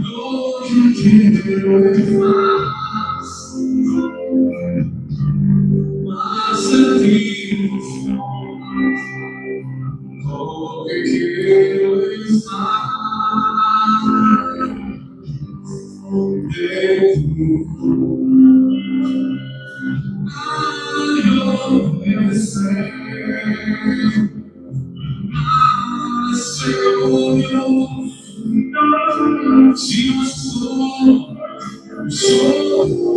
Lo que quiero es más de ti. Lo que quiero es más de ti. Yo deseo más Dios. Si no solo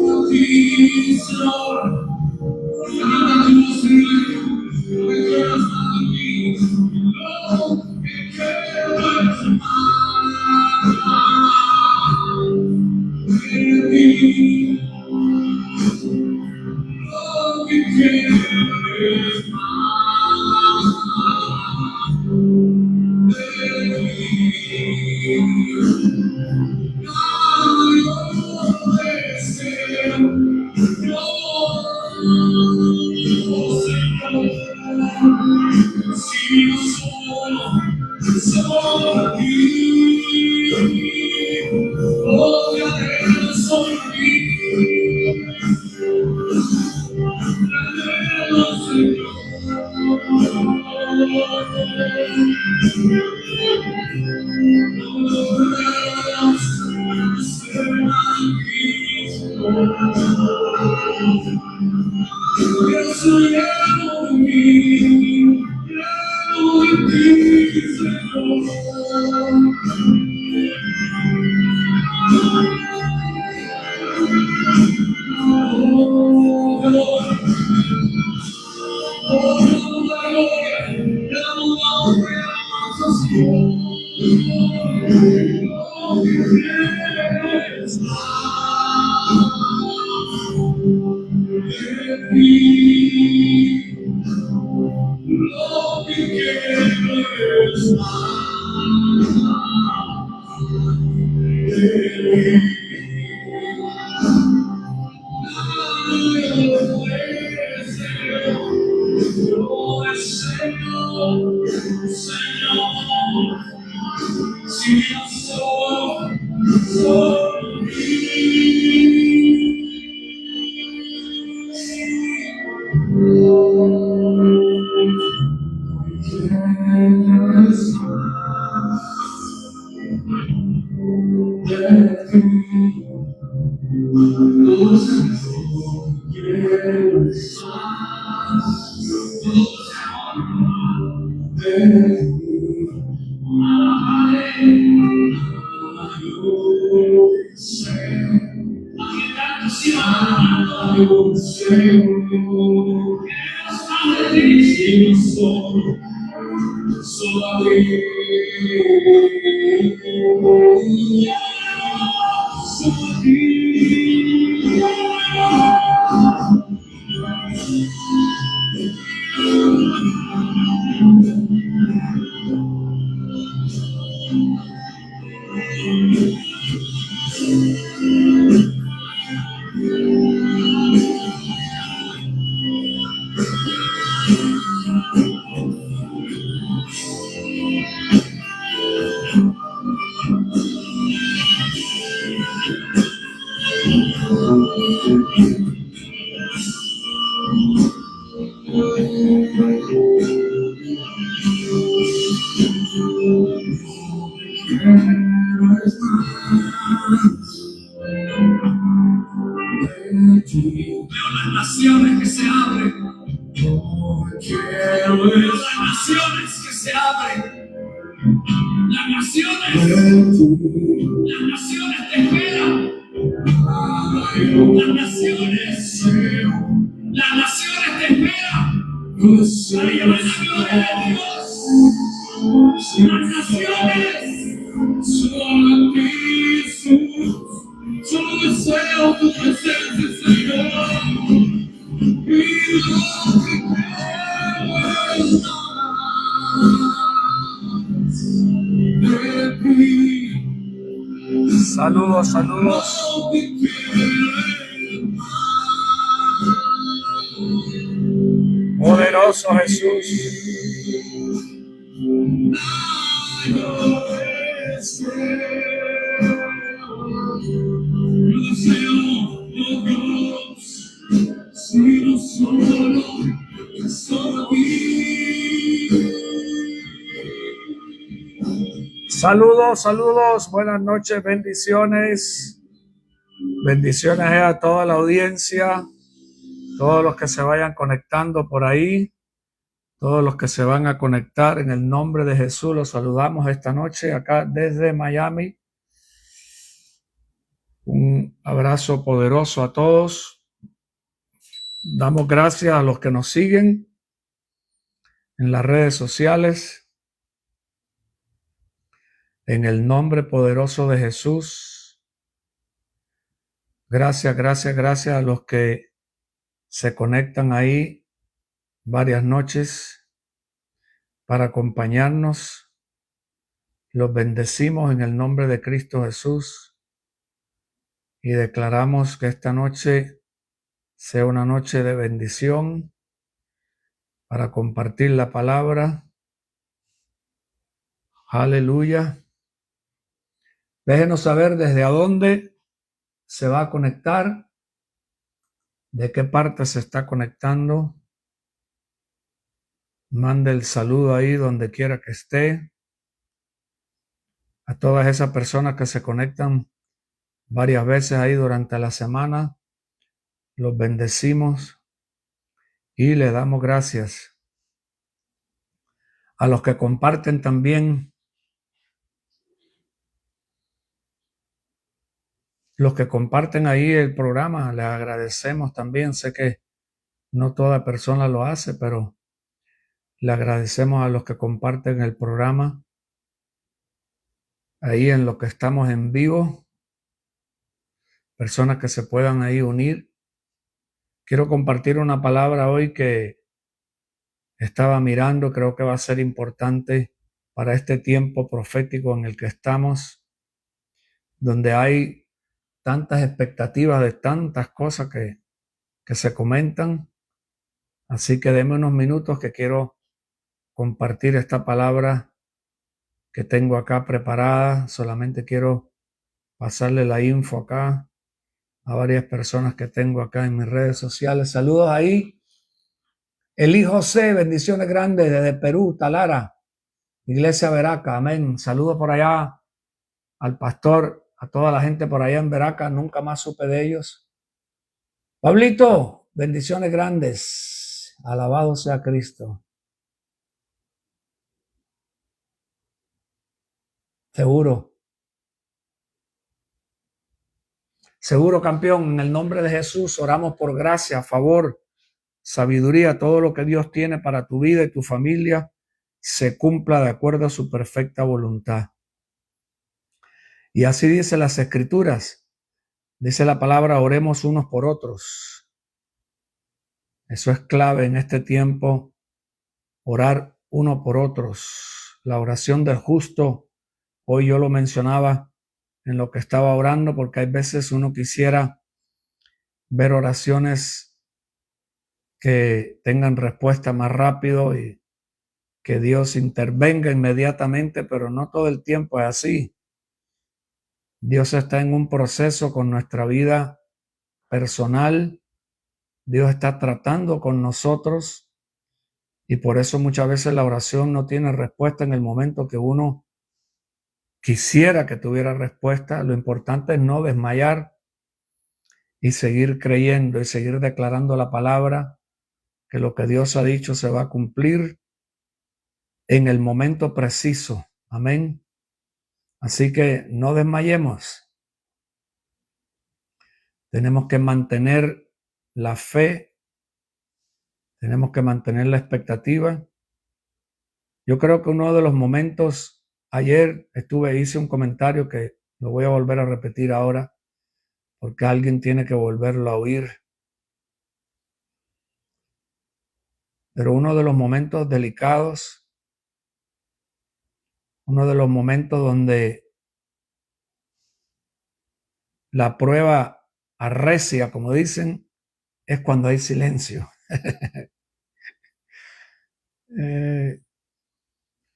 a ti, Señor. Veo las naciones que se abren. Veo las naciones que se abren. Las naciones te esperan. Las naciones te esperan. Para llevar la gloria de Dios. Las naciones. Solo a ti, Jesús. Solo deseo tu presencia, Señor. Y lo que quiero es más. Saludos, saludos. Poderoso Jesús. Saludos, saludos, buenas noches, bendiciones. Bendiciones a toda la audiencia, todos los que se vayan conectando por ahí, todos los que se van a conectar en el nombre de Jesús. Los saludamos esta noche acá desde Miami. Un abrazo poderoso a todos. Damos gracias a los que nos siguen en las redes sociales. En el nombre poderoso de Jesús. Gracias, gracias, gracias a los que se conectan ahí varias noches para acompañarnos. Los bendecimos en el nombre de Cristo Jesús y declaramos que esta noche sea una noche de bendición para compartir la palabra. Aleluya. Déjenos saber desde dónde se va a conectar, de qué parte se está conectando. Mande el saludo ahí donde quiera que esté. A todas esas personas que se conectan varias veces ahí durante la semana, los bendecimos y le damos gracias. A los que comparten también, los que comparten ahí el programa, les agradecemos también. Sé que no toda persona lo hace, pero le agradecemos a los que comparten el programa ahí en lo que estamos en vivo, personas que se puedan ahí unir. Quiero compartir una palabra hoy que estaba mirando, creo que va a ser importante para este tiempo profético en el que estamos, donde hay tantas expectativas de tantas cosas que se comentan. Así que deme unos minutos que quiero compartir esta palabra que tengo acá preparada. Solamente quiero pasarle la info acá a varias personas que tengo acá en mis redes sociales. Saludos ahí. Eli José, bendiciones grandes desde Perú, Talara, Iglesia Veraca, amén. Saludos por allá al pastor, a toda la gente por allá en Veraca, nunca más supe de ellos. Pablito, bendiciones grandes, alabado sea Cristo. Seguro campeón, en el nombre de Jesús oramos por gracia, favor, sabiduría, todo lo que Dios tiene para tu vida y tu familia se cumpla de acuerdo a su perfecta voluntad. Y así dice las Escrituras, dice la palabra, oremos unos por otros. Eso es clave en este tiempo, orar uno por otros. La oración del justo, hoy yo lo mencionaba en lo que estaba orando, porque hay veces uno quisiera ver oraciones que tengan respuesta más rápido y que Dios intervenga inmediatamente, pero no todo el tiempo es así. Dios está en un proceso con nuestra vida personal. Dios está tratando con nosotros y por eso muchas veces la oración no tiene respuesta en el momento que uno quisiera que tuviera respuesta. Lo importante es no desmayar y seguir creyendo y seguir declarando la palabra, que lo que Dios ha dicho se va a cumplir en el momento preciso. Amén. Así que no desmayemos. Tenemos que mantener la fe, tenemos que mantener la expectativa. Yo creo que uno de los momentos, ayer hice un comentario que lo voy a volver a repetir ahora, porque alguien tiene que volverlo a oír. Pero uno de los momentos delicados, uno de los momentos donde la prueba arrecia, como dicen, es cuando hay silencio.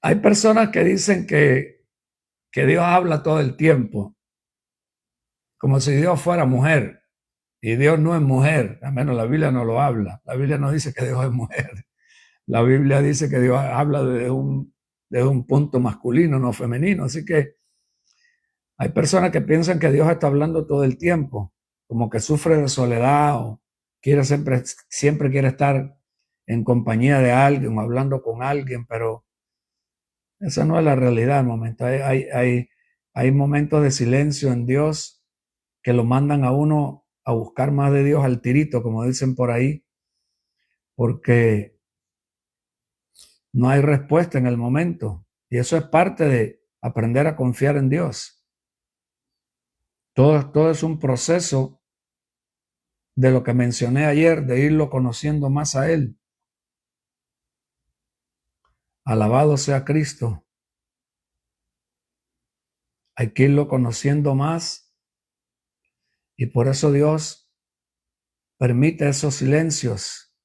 Hay Hay personas que dicen que Dios habla todo el tiempo, como si Dios fuera mujer. Y Dios no es mujer, al menos la Biblia no lo habla. La Biblia no dice que Dios es mujer. La Biblia dice que Dios habla desde un punto masculino, no femenino. Así que hay personas que piensan que Dios está hablando todo el tiempo, como que sufre de soledad o siempre quiere estar en compañía de alguien o hablando con alguien, pero esa no es la realidad al momento. Hay momentos de silencio en Dios que lo mandan a uno a buscar más de Dios al tirito, como dicen por ahí, porque no hay respuesta en el momento. Y eso es parte de aprender a confiar en Dios. Todo es un proceso de lo que mencioné ayer, de irlo conociendo más a Él. Alabado sea Cristo. Hay que irlo conociendo más y por eso Dios permite esos silencios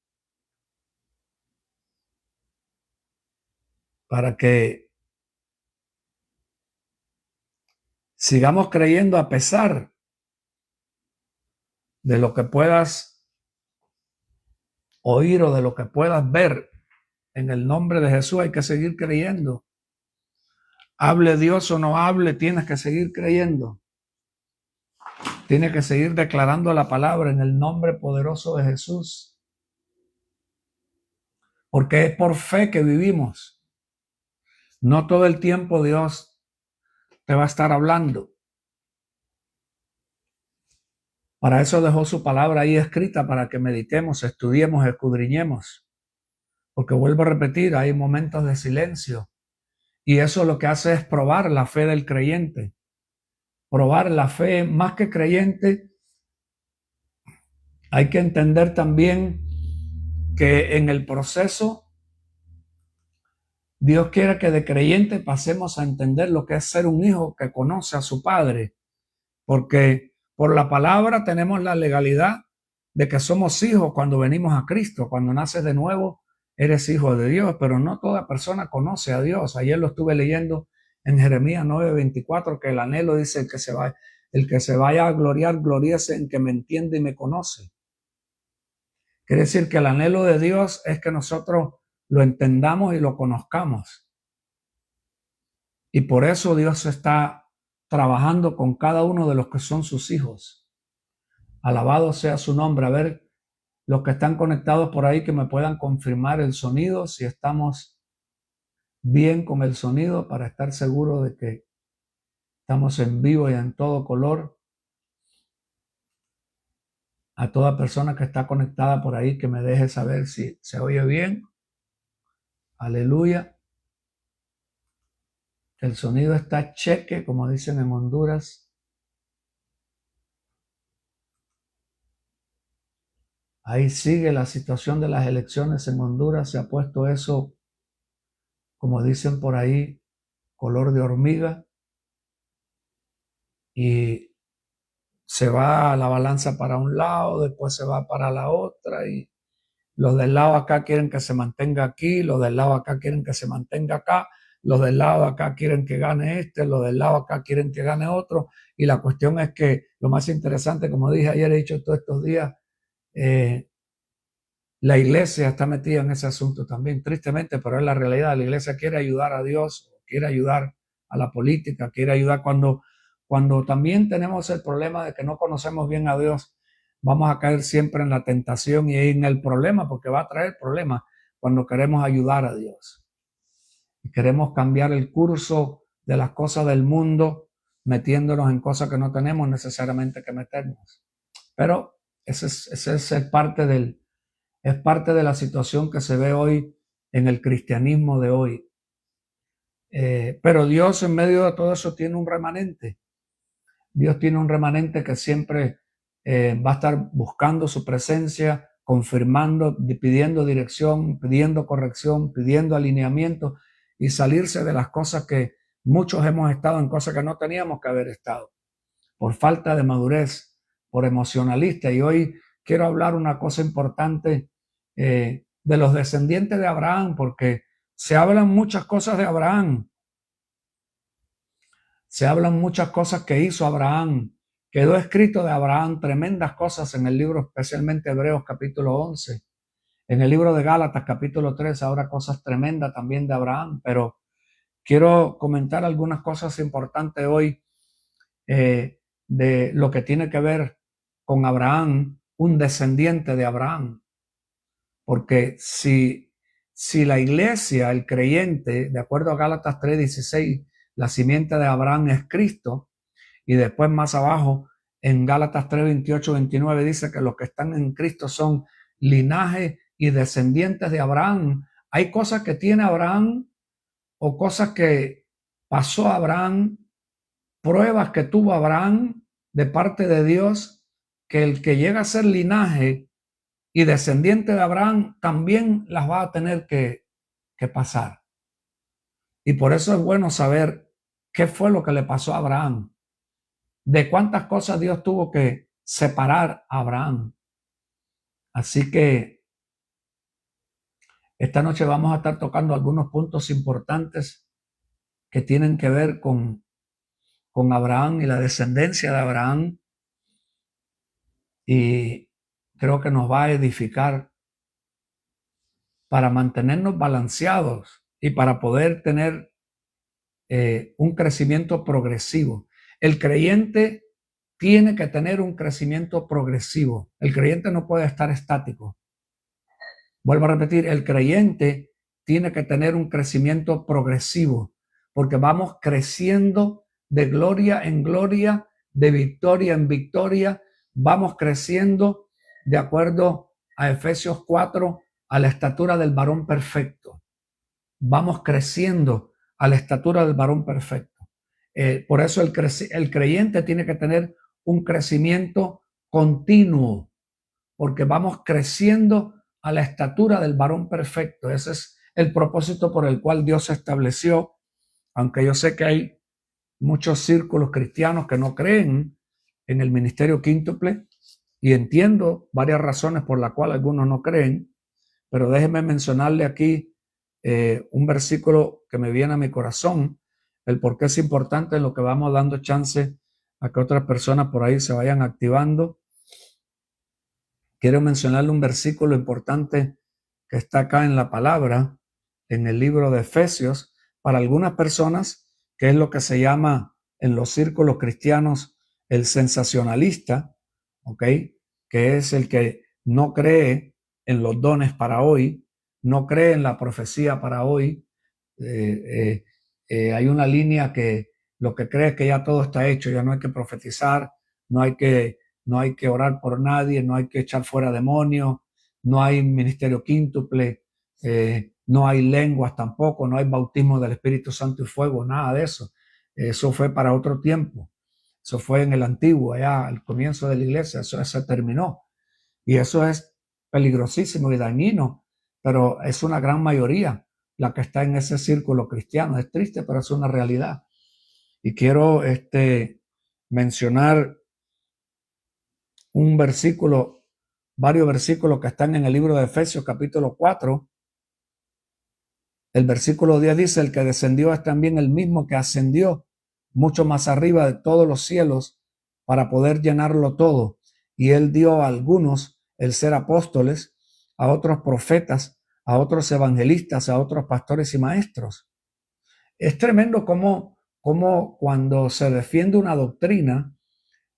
para que sigamos creyendo a pesar de lo que puedas oír o de lo que puedas ver. En el nombre de Jesús hay que seguir creyendo. Hable Dios o no hable, tienes que seguir creyendo. Tienes que seguir declarando la palabra en el nombre poderoso de Jesús. Porque es por fe que vivimos. No todo el tiempo Dios te va a estar hablando. Para eso dejó su palabra ahí escrita, para que meditemos, estudiemos, escudriñemos. Porque vuelvo a repetir, hay momentos de silencio. Y eso lo que hace es probar la fe del creyente. Probar la fe más que creyente. Hay que entender también que en el proceso Dios quiere que de creyente pasemos a entender lo que es ser un hijo que conoce a su padre. Porque por la palabra tenemos la legalidad de que somos hijos cuando venimos a Cristo. Cuando naces de nuevo, eres hijo de Dios, pero no toda persona conoce a Dios. Ayer lo estuve leyendo en Jeremías 9:24, que el anhelo dice el que se vaya a gloriar, gloríese en que me entiende y me conoce. Quiere decir que el anhelo de Dios es que nosotros lo entendamos y lo conozcamos. Y por eso Dios está trabajando con cada uno de los que son sus hijos. Alabado sea su nombre. A ver, los que están conectados por ahí que me puedan confirmar el sonido, si estamos bien con el sonido, para estar seguro de que estamos en vivo y en todo color. A toda persona que está conectada por ahí, que me deje saber si se oye bien. Aleluya. El sonido está cheque, como dicen en Honduras. Ahí sigue la situación de las elecciones en Honduras. Se ha puesto eso, como dicen por ahí, color de hormiga. Y se va la balanza para un lado, después se va para la otra. Y los del lado acá quieren que se mantenga aquí, los del lado acá quieren que se mantenga acá, los del lado acá quieren que gane este, los del lado acá quieren que gane otro. Y la cuestión es que lo más interesante, como dije ayer, he dicho todos estos días, la iglesia está metida en ese asunto también, tristemente, pero es la realidad. La iglesia quiere ayudar a Dios, quiere ayudar a la política, quiere ayudar cuando también tenemos el problema de que no conocemos bien a Dios. Vamos a caer siempre en la tentación y en el problema, porque va a traer problemas cuando queremos ayudar a Dios. Y queremos cambiar el curso de las cosas del mundo, metiéndonos en cosas que no tenemos necesariamente que meternos. Pero ese es parte de la situación que se ve hoy en el cristianismo de hoy. Pero Dios en medio de todo eso tiene un remanente. Dios tiene un remanente que siempre va a estar buscando su presencia, confirmando, pidiendo dirección, pidiendo corrección, pidiendo alineamiento y salirse de las cosas que muchos hemos estado en, cosas que no teníamos que haber estado, por falta de madurez, por emocionalista. Y hoy quiero hablar una cosa importante de los descendientes de Abraham, porque se hablan muchas cosas de Abraham. Se hablan muchas cosas que hizo Abraham. Quedó escrito de Abraham tremendas cosas en el libro, especialmente Hebreos capítulo 11. En el libro de Gálatas capítulo 3 habrá cosas tremendas también de Abraham, pero quiero comentar algunas cosas importantes hoy de lo que tiene que ver con Abraham, un descendiente de Abraham. Porque si la iglesia, el creyente, de acuerdo a Gálatas 3:16, la simiente de Abraham es Cristo, y después más abajo en Gálatas 3:28-29 dice que los que están en Cristo son linaje y descendientes de Abraham. Hay cosas que tiene Abraham o cosas que pasó Abraham, pruebas que tuvo Abraham de parte de Dios, que el que llega a ser linaje y descendiente de Abraham también las va a tener que pasar. Y por eso es bueno saber qué fue lo que le pasó a Abraham, de cuántas cosas Dios tuvo que separar a Abraham. Así que esta noche vamos a estar tocando algunos puntos importantes que tienen que ver con Abraham y la descendencia de Abraham, y creo que nos va a edificar para mantenernos balanceados y para poder tener un crecimiento progresivo. El creyente tiene que tener un crecimiento progresivo. El creyente no puede estar estático. Vuelvo a repetir, el creyente tiene que tener un crecimiento progresivo, porque vamos creciendo de gloria en gloria, de victoria en victoria, vamos creciendo de acuerdo a Efesios 4, a la estatura del varón perfecto. Vamos creciendo a la estatura del varón perfecto. Por eso el creyente tiene que tener un crecimiento continuo, porque vamos creciendo a la estatura del varón perfecto. Ese es el propósito por el cual Dios estableció, aunque yo sé que hay muchos círculos cristianos que no creen en el ministerio quíntuple, y entiendo varias razones por las cuales algunos no creen, pero déjeme mencionarle aquí un versículo que me viene a mi corazón, el por qué es importante, en lo que vamos dando chance a que otras personas por ahí se vayan activando. Quiero mencionarle un versículo importante que está acá en la palabra, en el libro de Efesios, para algunas personas, que es lo que se llama en los círculos cristianos el sensacionalista, ¿ok? Que es el que no cree en los dones para hoy, no cree en la profecía para hoy. Hay una línea que lo que cree es que ya todo está hecho, ya no hay que profetizar, no hay que orar por nadie, no hay que echar fuera demonios, no hay ministerio quíntuple, no hay lenguas tampoco, no hay bautismo del Espíritu Santo y fuego, nada de eso. Eso fue para otro tiempo. Eso fue en el antiguo, allá al comienzo de la iglesia, eso se terminó. Y eso es peligrosísimo y dañino, pero es una gran mayoría la que está en ese círculo cristiano. Es triste, pero es una realidad. Y quiero mencionar un versículo, varios versículos que están en el libro de Efesios capítulo 4. El versículo 10 dice: el que descendió es también el mismo que ascendió mucho más arriba de todos los cielos para poder llenarlo todo. Y él dio a algunos el ser apóstoles, a otros profetas, a otros evangelistas, a otros pastores y maestros. Es tremendo cómo cuando se defiende una doctrina,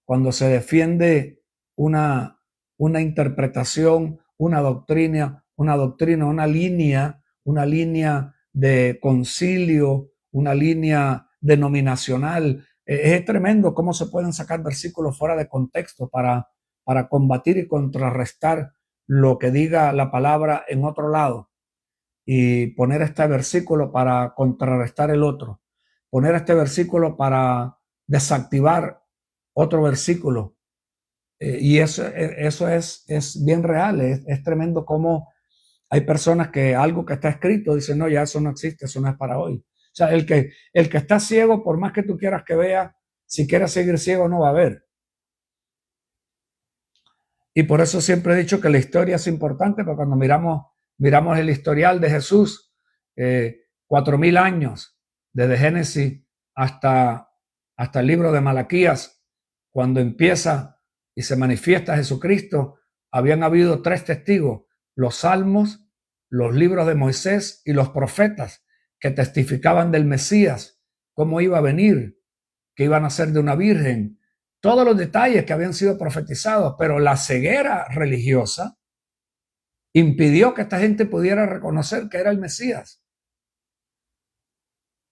cuando se defiende una interpretación, una doctrina, una línea de concilio, una línea denominacional. Es tremendo cómo se pueden sacar versículos fuera de contexto para combatir y contrarrestar lo que diga la palabra en otro lado, y poner este versículo para contrarrestar el otro, poner este versículo para desactivar otro versículo. Y eso es bien real, es tremendo cómo hay personas que algo que está escrito dicen: no, ya eso no existe, eso no es para hoy. O sea, el que está ciego, por más que tú quieras que vea, si quieres seguir ciego no va a ver. Y por eso siempre he dicho que la historia es importante, porque cuando miramos el historial de Jesús, 4.000 años, desde Génesis hasta el libro de Malaquías, cuando empieza y se manifiesta Jesucristo, habían habido 3 testigos: los salmos, los libros de Moisés y los profetas, que testificaban del Mesías, cómo iba a venir, que iba a nacer de una virgen, todos los detalles que habían sido profetizados. Pero la ceguera religiosa impidió que esta gente pudiera reconocer que era el Mesías.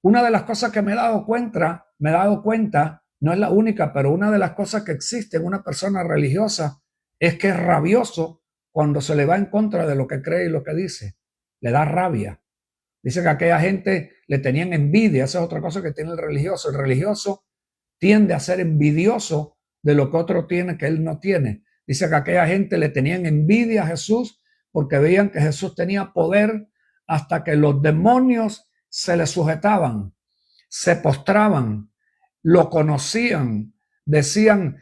Una de las cosas que me he dado cuenta, no es la única, pero una de las cosas que existe en una persona religiosa es que es rabioso cuando se le va en contra de lo que cree y lo que dice. Le da rabia. Dice que a aquella gente le tenían envidia. Esa es otra cosa que tiene el religioso. El religioso tiende a ser envidioso de lo que otro tiene que él no tiene. Dice que a aquella gente le tenían envidia a Jesús porque veían que Jesús tenía poder, hasta que los demonios se le sujetaban, se postraban, lo conocían, decían: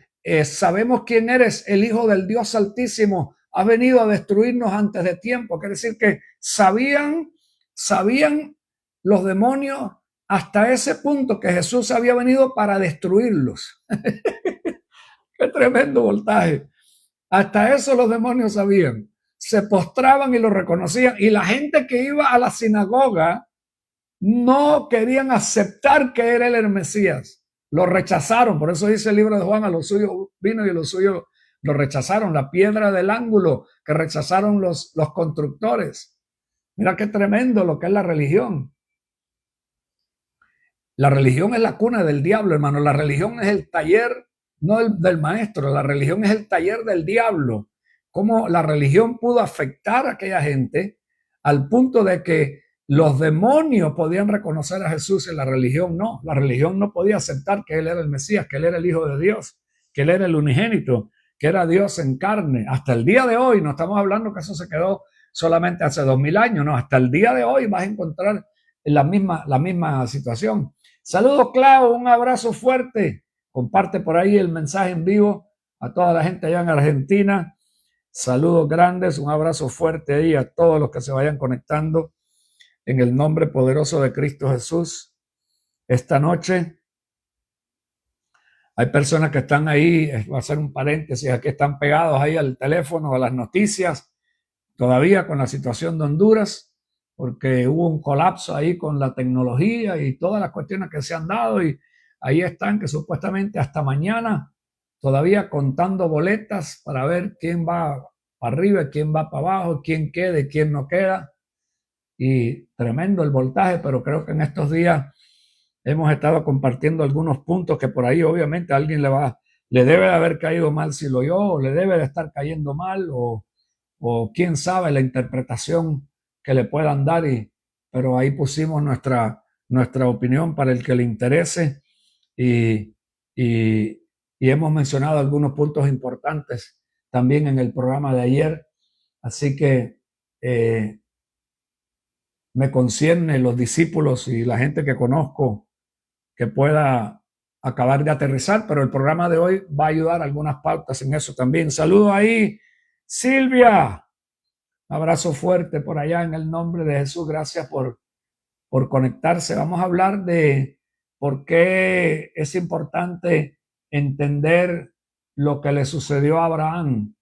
sabemos quién eres, el Hijo del Dios Altísimo, has venido a destruirnos antes de tiempo. Quiere decir que sabían los demonios hasta ese punto que Jesús había venido para destruirlos. Qué tremendo voltaje. Hasta eso los demonios sabían. Se postraban y lo reconocían. Y la gente que iba a la sinagoga no querían aceptar que era el Mesías. Lo rechazaron. Por eso dice el libro de Juan: a los suyos vino y a los suyos lo rechazaron. La piedra del ángulo que rechazaron los constructores. Mira qué tremendo lo que es la religión. La religión es la cuna del diablo, hermano. La religión es el taller, no del maestro. La religión es el taller del diablo. Cómo la religión pudo afectar a aquella gente al punto de que los demonios podían reconocer a Jesús y la religión no. La religión no podía aceptar que él era el Mesías, que él era el Hijo de Dios, que él era el unigénito, que era Dios en carne. Hasta el día de hoy, no estamos hablando que eso se quedó solamente hace 2000 años, no. Hasta el día de hoy vas a encontrar la misma situación. Saludos, Clau, un abrazo fuerte. Comparte por ahí el mensaje en vivo a toda la gente allá en Argentina. Saludos grandes, un abrazo fuerte ahí a todos los que se vayan conectando en el nombre poderoso de Cristo Jesús. Esta noche hay personas que están ahí, voy a hacer un paréntesis, aquí están pegados ahí al teléfono, a las noticias, todavía con la situación de Honduras, porque hubo un colapso ahí con la tecnología y todas las cuestiones que se han dado, y ahí están que supuestamente hasta mañana todavía contando boletas para ver quién va para arriba, quién va para abajo, quién queda y quién no queda. Y tremendo el voltaje, pero creo que en estos días hemos estado compartiendo algunos puntos que por ahí obviamente a alguien le debe de haber caído mal si lo oyó, o le debe de estar cayendo mal, o quién sabe la interpretación que le puedan dar, pero ahí pusimos nuestra opinión para el que le interese, y hemos mencionado algunos puntos importantes también en el programa de ayer. Así que me concierne los discípulos y la gente que conozco que pueda acabar de aterrizar, pero el programa de hoy va a ayudar a algunas pautas en eso también. Saludos ahí, Silvia. Abrazo fuerte por allá en el nombre de Jesús. Gracias por conectarse. Vamos a hablar de por qué es importante entender lo que le sucedió a Abraham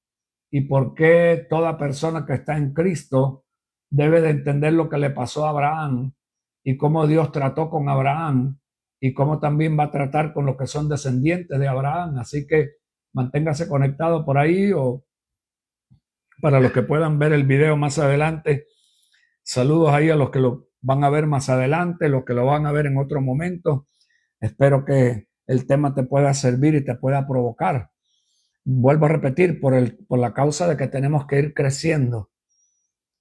y por qué toda persona que está en Cristo debe de entender lo que le pasó a Abraham y cómo Dios trató con Abraham y cómo también va a tratar con los que son descendientes de Abraham. Así que manténgase conectado por ahí, o para los que puedan ver el video más adelante. Saludos ahí a los que lo van a ver más adelante, los que lo van a ver en otro momento. Espero que el tema te pueda servir y te pueda provocar. Vuelvo a repetir, por la causa de que tenemos que ir creciendo,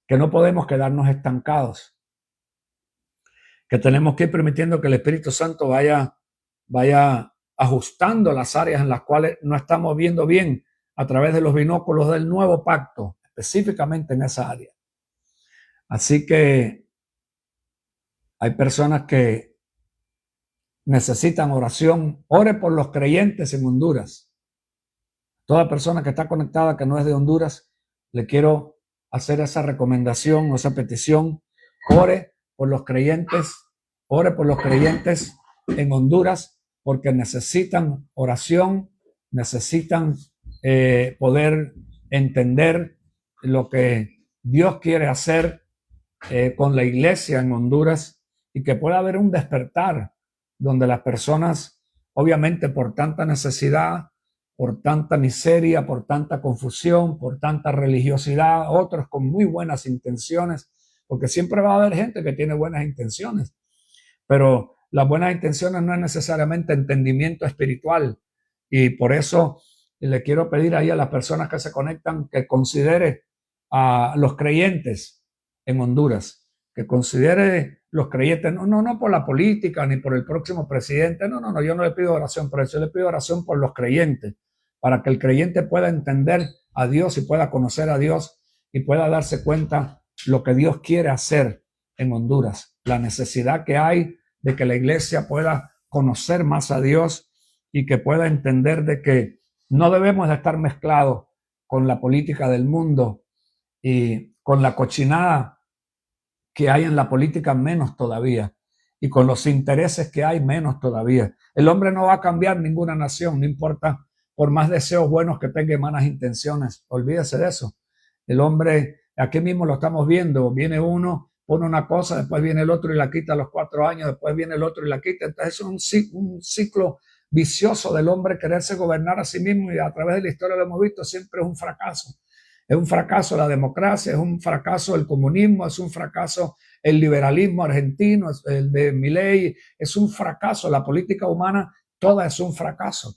que no podemos quedarnos estancados, que tenemos que ir permitiendo que el Espíritu Santo vaya ajustando las áreas en las cuales no estamos viendo bien a través de los binóculos del nuevo pacto, específicamente en esa área. Así que hay personas que necesitan oración. Ore por los creyentes en Honduras. Toda persona que está conectada que no es de Honduras, le quiero hacer esa recomendación o esa petición. Ore por los creyentes, ore por los creyentes en Honduras, porque necesitan oración, necesitan poder entender lo que Dios quiere hacer con la iglesia en Honduras, y que pueda haber un despertar donde las personas, obviamente por tanta necesidad, por tanta miseria, por tanta confusión, por tanta religiosidad, otros con muy buenas intenciones, porque siempre va a haber gente que tiene buenas intenciones, pero las buenas intenciones no es necesariamente entendimiento espiritual. Y por eso le quiero pedir ahí a las personas que se conectan que considere a los creyentes en Honduras, que considere los creyentes, no por la política ni por el próximo presidente, no, yo no le pido oración por eso, yo le pido oración por los creyentes, para que el creyente pueda entender a Dios y pueda conocer a Dios y pueda darse cuenta lo que Dios quiere hacer en Honduras, la necesidad que hay de que la iglesia pueda conocer más a Dios y que pueda entender de que no debemos de estar mezclados con la política del mundo y con la cochinada que hay en la política, menos todavía, y con los intereses que hay, menos todavía. El hombre no va a cambiar ninguna nación, no importa por más deseos buenos que tenga y malas intenciones, olvídese de eso. El hombre, aquí mismo lo estamos viendo, viene uno, pone una cosa, después viene el otro y la quita a los 4 años, después viene el otro y la quita. Entonces es un ciclo vicioso del hombre quererse gobernar a sí mismo, y a través de la historia lo hemos visto, siempre es un fracaso. Es un fracaso la democracia, es un fracaso el comunismo, es un fracaso el liberalismo argentino, el de Milei, es un fracaso la política humana, toda es un fracaso.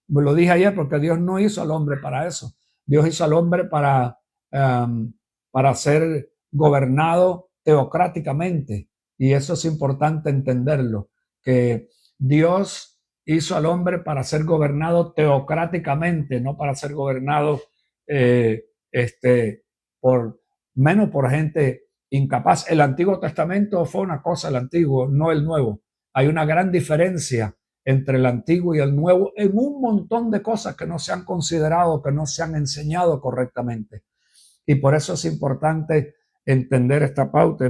Me lo dije ayer porque Dios no hizo al hombre para eso. Dios hizo al hombre para ser gobernado teocráticamente, y eso es importante entenderlo, que Dios hizo al hombre para ser gobernado teocráticamente, no para ser gobernado menos por gente incapaz. El Antiguo Testamento fue una cosa, el Antiguo, no el Nuevo. Hay una gran diferencia entre el Antiguo y el Nuevo en un montón de cosas que no se han considerado, que no se han enseñado correctamente. Y por eso es importante entender esta pauta. Y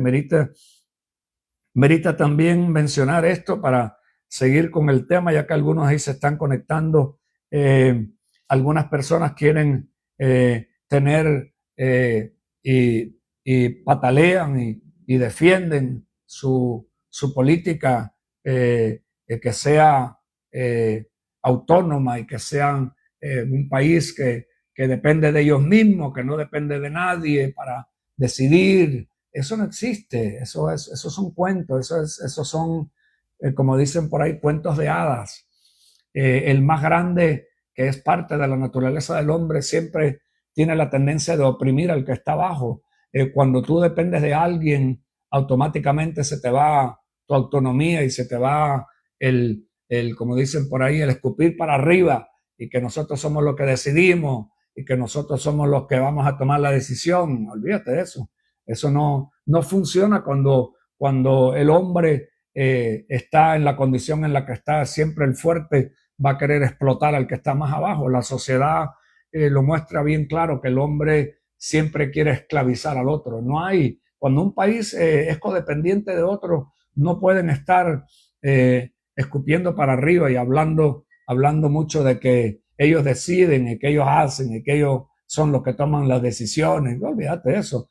merita también mencionar esto para seguir con el tema, ya que algunos ahí se están conectando. Algunas personas quieren tener y patalean y defienden su política que sea autónoma y que sean un país que depende de ellos mismos, que no depende de nadie para decidir. Eso no existe, esos son cuentos, esos son, como dicen por ahí, cuentos de hadas. El más grande, que es parte de la naturaleza del hombre, siempre tiene la tendencia de oprimir al que está abajo. Cuando tú dependes de alguien, automáticamente se te va tu autonomía y se te va como dicen por ahí, el escupir para arriba, y que nosotros somos los que decidimos y que nosotros somos los que vamos a tomar la decisión. Olvídate de eso. Eso no funciona cuando el hombre está en la condición en la que está. Siempre el fuerte va a querer explotar al que está más abajo. La sociedad lo muestra bien claro, que el hombre siempre quiere esclavizar al otro. No hay, cuando un país es codependiente de otro, no pueden estar escupiendo para arriba y hablando mucho de que ellos deciden y que ellos hacen y que ellos son los que toman las decisiones. No, olvídate de eso.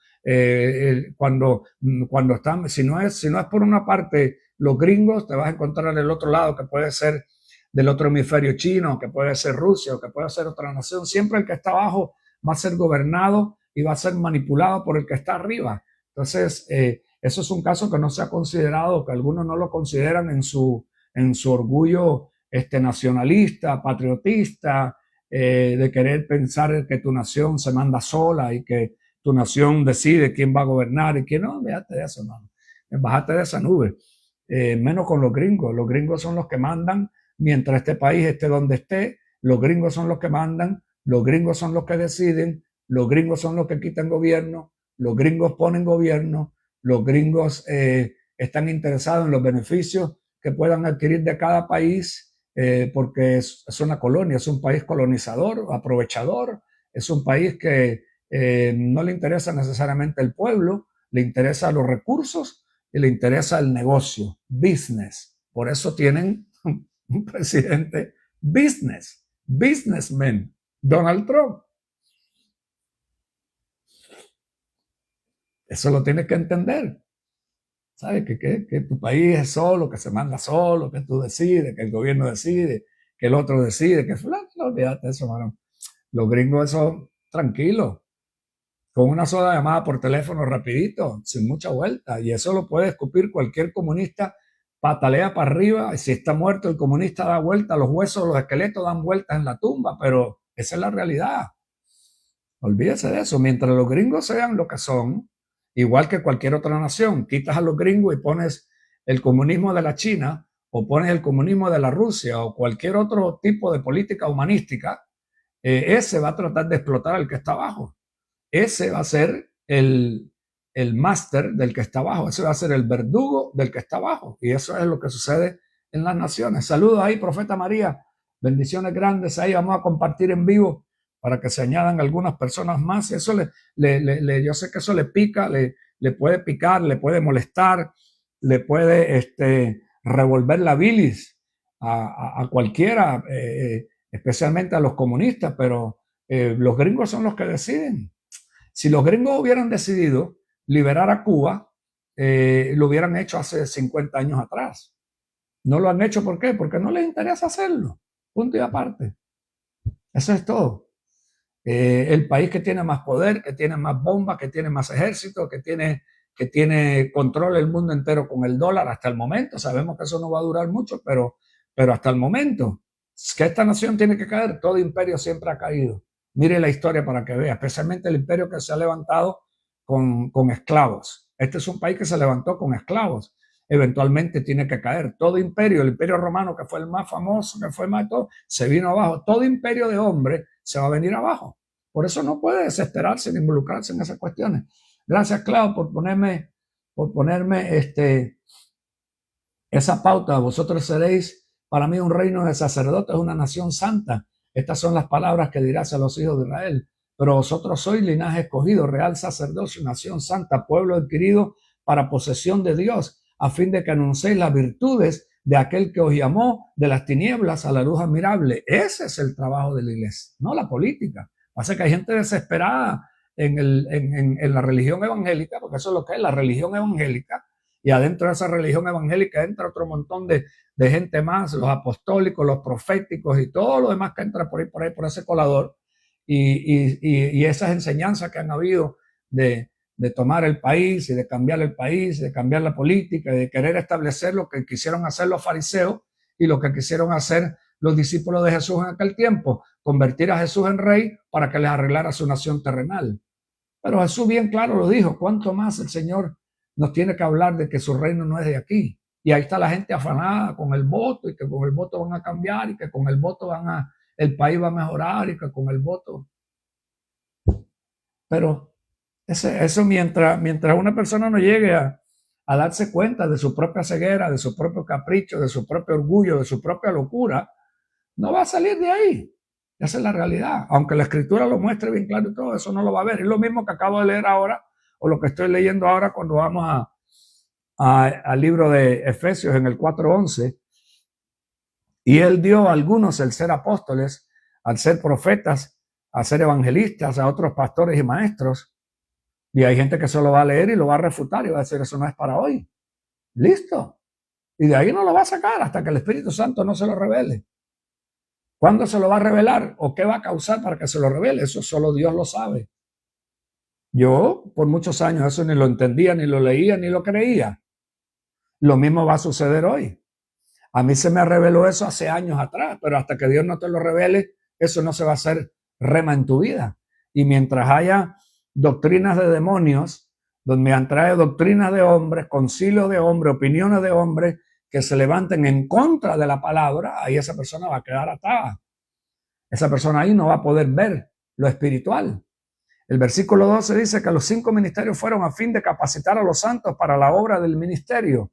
Cuando están, si no es por una parte los gringos, te vas a encontrar del otro lado, que puede ser del otro hemisferio chino, que puede ser Rusia o que puede ser otra nación. Siempre el que está abajo va a ser gobernado y va a ser manipulado por el que está arriba. Entonces, eso es un caso que no se ha considerado, que algunos no lo consideran en su orgullo nacionalista, patriotista, de querer pensar que tu nación se manda sola y que tu nación decide quién va a gobernar y quién no. Déjate de eso, hermano. Bájate de esa nube. Menos con los gringos. Los gringos son los que mandan mientras este país esté donde esté. Los gringos son los que mandan. Los gringos son los que deciden. Los gringos son los que quitan gobierno. Los gringos ponen gobierno. Los gringos están interesados en los beneficios que puedan adquirir de cada país, porque es una colonia, es un país colonizador, aprovechador, es un país que no le interesa necesariamente el pueblo, le interesan los recursos y le interesa el negocio, business. Por eso tienen un presidente businessman, Donald Trump. Eso lo tienes que entender. ¿Sabes? Que tu país es solo, que se manda solo, que tú decides, que el gobierno decide, que el otro decide, que fulano, no olvídate eso, mano. Los gringos son tranquilos, con una sola llamada por teléfono rapidito, sin mucha vuelta, y eso lo puede escupir cualquier comunista, patalea para arriba, y si está muerto el comunista da vuelta, los huesos, los esqueletos dan vueltas en la tumba, pero esa es la realidad. Olvídese de eso, mientras los gringos sean lo que son, igual que cualquier otra nación, quitas a los gringos y pones el comunismo de la China o pones el comunismo de la Rusia o cualquier otro tipo de política humanística, ese va a tratar de explotar al que está abajo. Ese va a ser el máster del que está abajo, ese va a ser el verdugo del que está abajo. Y eso es lo que sucede en las naciones. Saludos ahí, Profeta María. Bendiciones grandes ahí. Vamos a compartir en vivo para que se añadan algunas personas más. Eso yo sé que eso le pica, le puede picar, le puede molestar, le puede revolver la bilis a cualquiera, especialmente a los comunistas, pero los gringos son los que deciden. Si los gringos hubieran decidido liberar a Cuba, lo hubieran hecho hace 50 años atrás. No lo han hecho, ¿por qué? Porque no les interesa hacerlo. Punto y aparte. Eso es todo. El país que tiene más poder, que tiene más bombas, que tiene más ejército, que tiene control el mundo entero con el dólar hasta el momento. Sabemos que eso no va a durar mucho, pero hasta el momento, que esta nación tiene que caer, todo imperio siempre ha caído. Mire la historia para que vea, especialmente el imperio que se ha levantado con esclavos. Este es un país que se levantó con esclavos. Eventualmente tiene que caer. Todo imperio, el imperio romano, que fue el más famoso, que fue más de todo, se vino abajo. Todo imperio de hombres se va a venir abajo. Por eso no puede desesperarse ni involucrarse en esas cuestiones. Gracias, Clau, por ponerme esa pauta. Vosotros seréis para mí un reino de sacerdotes, una nación santa. Estas son las palabras que dirás a los hijos de Israel. Pero vosotros sois linaje escogido, real sacerdocio, nación santa, pueblo adquirido para posesión de Dios, a fin de que anunciéis las virtudes de aquel que os llamó de las tinieblas a la luz admirable. Ese es el trabajo de la iglesia, no la política. Pasa que hay gente desesperada en la religión evangélica, porque eso es lo que es la religión evangélica, y adentro de esa religión evangélica entra otro montón de gente más, los apostólicos, los proféticos y todo lo demás que entra por ahí, por ese colador, y esas enseñanzas que han habido de tomar el país y de cambiar el país, de cambiar la política y de querer establecer lo que quisieron hacer los fariseos y lo que quisieron hacer los discípulos de Jesús en aquel tiempo, convertir a Jesús en rey para que les arreglara su nación terrenal. Pero Jesús bien claro lo dijo, cuánto más el Señor nos tiene que hablar de que su reino no es de aquí. Y ahí está la gente afanada con el voto y que con el voto van a cambiar y que con el voto el país va a mejorar y que con el voto. Pero eso mientras una persona no llegue a darse cuenta de su propia ceguera, de su propio capricho, de su propio orgullo, de su propia locura, no va a salir de ahí. Esa es la realidad. Aunque la escritura lo muestre bien claro y todo, eso no lo va a ver. Es lo mismo que acabo de leer ahora, o lo que estoy leyendo ahora cuando vamos al libro de Efesios en el 4:11. Y él dio a algunos el ser apóstoles, al ser profetas, a ser evangelistas, a otros pastores y maestros. Y hay gente que solo va a leer y lo va a refutar y va a decir, eso no es para hoy. Listo. Y de ahí no lo va a sacar hasta que el Espíritu Santo no se lo revele. ¿Cuándo se lo va a revelar? ¿O qué va a causar para que se lo revele? Eso solo Dios lo sabe. Yo por muchos años eso ni lo entendía, ni lo leía, ni lo creía. Lo mismo va a suceder hoy. A mí se me reveló eso hace años atrás, pero hasta que Dios no te lo revele, eso no se va a hacer rema en tu vida. Y mientras haya doctrinas de demonios, donde han traído doctrinas de hombres, concilios de hombres, opiniones de hombres, que se levanten en contra de la palabra, ahí esa persona va a quedar atada. Esa persona ahí no va a poder ver lo espiritual. El versículo 12 dice que los 5 ministerios fueron a fin de capacitar a los santos para la obra del ministerio,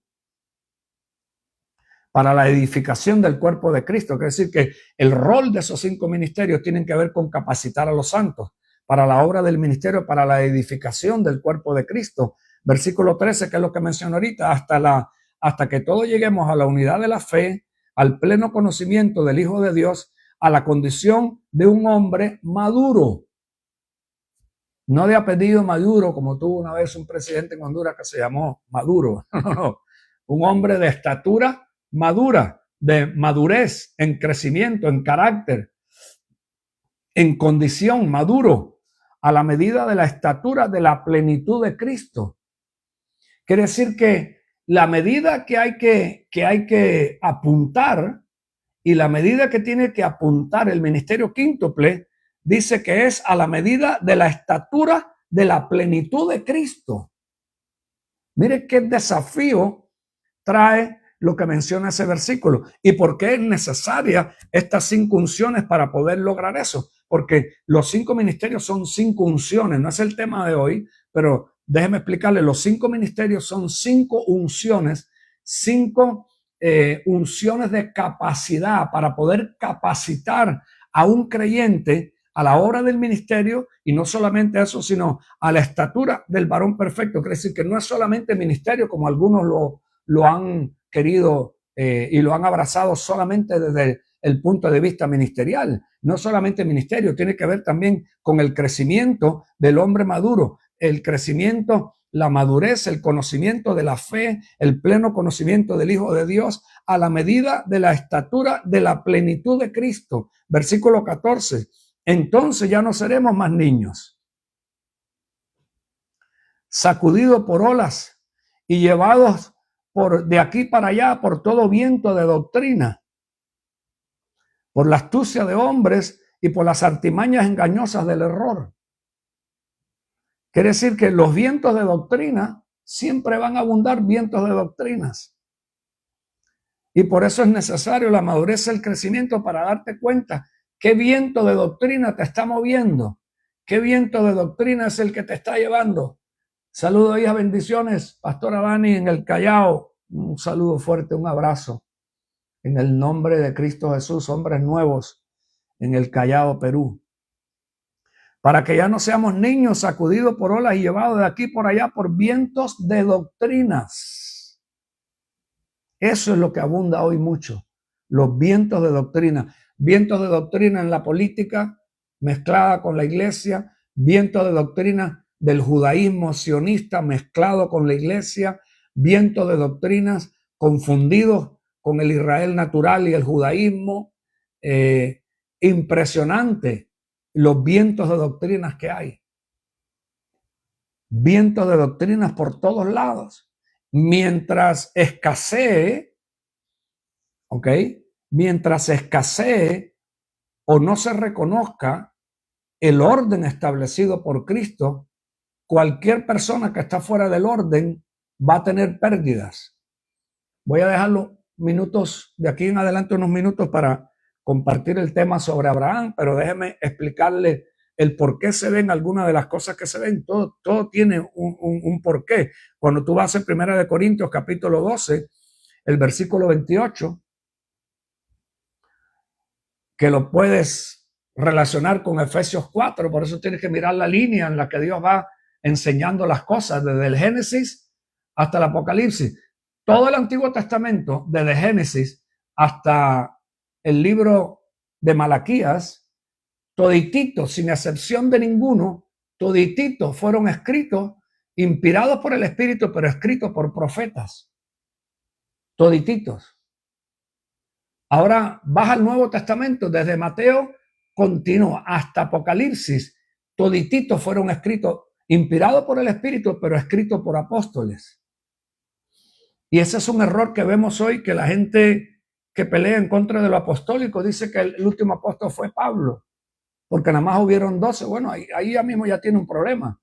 para la edificación del cuerpo de Cristo. Quiere decir que el rol de esos 5 ministerios tienen que ver con capacitar a los santos para la obra del ministerio, para la edificación del cuerpo de Cristo, Versículo 13, que es lo que menciono ahorita, hasta que todos lleguemos a la unidad de la fe, al pleno conocimiento del Hijo de Dios, a la condición de un hombre maduro. No de apellido Maduro, como tuvo una vez un presidente en Honduras que se llamó Maduro. No, no. Un hombre de estatura madura, de madurez, en crecimiento, en carácter, en condición, maduro, a la medida de la estatura de la plenitud de Cristo. Quiere decir que la medida que hay que apuntar y la medida que tiene que apuntar el ministerio quíntuple dice que es a la medida de la estatura de la plenitud de Cristo. Mire qué desafío trae lo que menciona ese versículo y por qué es necesaria estas 5 unciones para poder lograr eso. Porque los 5 ministerios son 5 unciones, no es el tema de hoy, pero déjeme explicarle, los 5 ministerios son 5 unciones, 5 unciones de capacidad para poder capacitar a un creyente a la obra del ministerio y no solamente eso, sino a la estatura del varón perfecto. Quiere decir que no es solamente ministerio como algunos lo han querido y lo han abrazado solamente desde el punto de vista ministerial. No solamente ministerio, tiene que ver también con el crecimiento del hombre maduro, el crecimiento, la madurez, el conocimiento de la fe, el pleno conocimiento del Hijo de Dios a la medida de la estatura de la plenitud de Cristo. Versículo 14. Entonces ya no seremos más niños, sacudidos por olas y llevados de aquí para allá por todo viento de doctrina, por la astucia de hombres y por las artimañas engañosas del error. Quiere decir que los vientos de doctrina siempre van a abundar, vientos de doctrinas. Y por eso es necesario la madurez y el crecimiento para darte cuenta qué viento de doctrina te está moviendo, qué viento de doctrina es el que te está llevando. Saludos, hijas, bendiciones, Pastora Dani en el Callao. Un saludo fuerte, un abrazo. En el nombre de Cristo Jesús, hombres nuevos en el Callao, Perú. Para que ya no seamos niños sacudidos por olas y llevados de aquí por allá por vientos de doctrinas. Eso es lo que abunda hoy mucho, los vientos de doctrina. Vientos de doctrina en la política mezclada con la iglesia, vientos de doctrina del judaísmo sionista mezclado con la iglesia, vientos de doctrinas confundidos con el Israel natural y el judaísmo. Impresionante los vientos de doctrinas que hay. Vientos de doctrinas por todos lados. Mientras escasee, ¿ok? Mientras escasee o no se reconozca el orden establecido por Cristo, cualquier persona que está fuera del orden va a tener pérdidas. Voy a dejarlo minutos, de aquí en adelante unos minutos para compartir el tema sobre Abraham, pero déjeme explicarle el por qué se ven algunas de las cosas que se ven. Todo tiene un porqué. Cuando tú vas en 1 Corintios capítulo 12, el versículo 28, que lo puedes relacionar con Efesios 4, por eso tienes que mirar la línea en la que Dios va enseñando las cosas, desde el Génesis hasta el Apocalipsis. Todo el Antiguo Testamento, desde Génesis hasta el libro de Malaquías, todititos, sin excepción de ninguno, todititos fueron escritos, inspirados por el Espíritu, pero escritos por profetas. Todititos. Ahora vas al Nuevo Testamento, desde Mateo continúa hasta Apocalipsis, todititos fueron escritos, inspirados por el Espíritu, pero escritos por apóstoles. Y ese es un error que vemos hoy, que la gente que pelea en contra de lo apostólico dice que el último apóstol fue Pablo, porque nada más hubieron 12. Bueno, ahí ya mismo ya tiene un problema,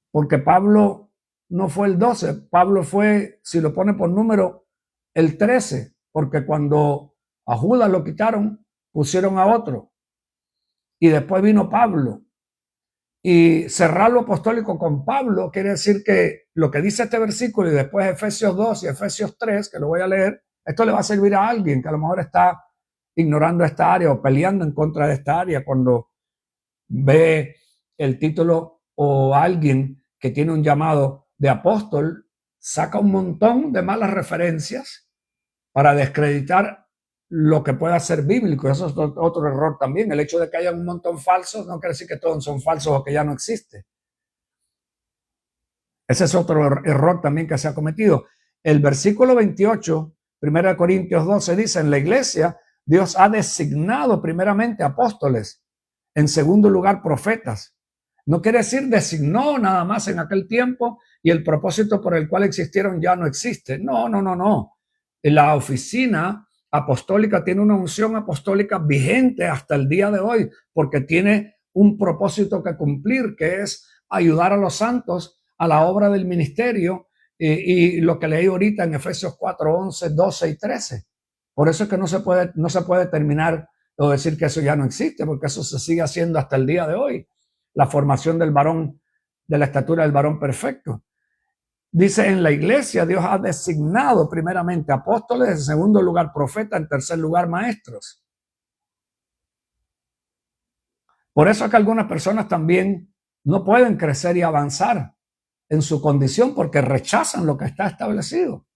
porque Pablo no fue el 12, Pablo fue, si lo pone por número, el 13, porque cuando a Judas lo quitaron, pusieron a otro, y después vino Pablo. Y cerrar lo apostólico con Pablo quiere decir que lo que dice este versículo y después Efesios 2 y Efesios 3, que lo voy a leer, esto le va a servir a alguien que a lo mejor está ignorando esta área o peleando en contra de esta área cuando ve el título, o alguien que tiene un llamado de apóstol, saca un montón de malas referencias para desacreditar lo que pueda ser bíblico. Eso es otro error también. El hecho de que haya un montón falsos no quiere decir que todos son falsos o que ya no existe. Ese es otro error también que se ha cometido. El versículo 28, 1 Corintios 12, dice: en la iglesia Dios ha designado primeramente apóstoles, en segundo lugar profetas. No quiere decir designó nada más en aquel tiempo y el propósito por el cual existieron ya no existe. No. La oficina apostólica tiene una unción apostólica vigente hasta el día de hoy, porque tiene un propósito que cumplir, que es ayudar a los santos a la obra del ministerio, y lo que leí ahorita en Efesios 4, 11, 12 y 13. Por eso es que no se puede terminar o decir que eso ya no existe, porque eso se sigue haciendo hasta el día de hoy. La formación del varón, de la estatura del varón perfecto. Dice: en la iglesia Dios ha designado primeramente apóstoles, en segundo lugar profetas, en tercer lugar maestros. Por eso es que algunas personas también no pueden crecer y avanzar en su condición, porque rechazan lo que está establecido.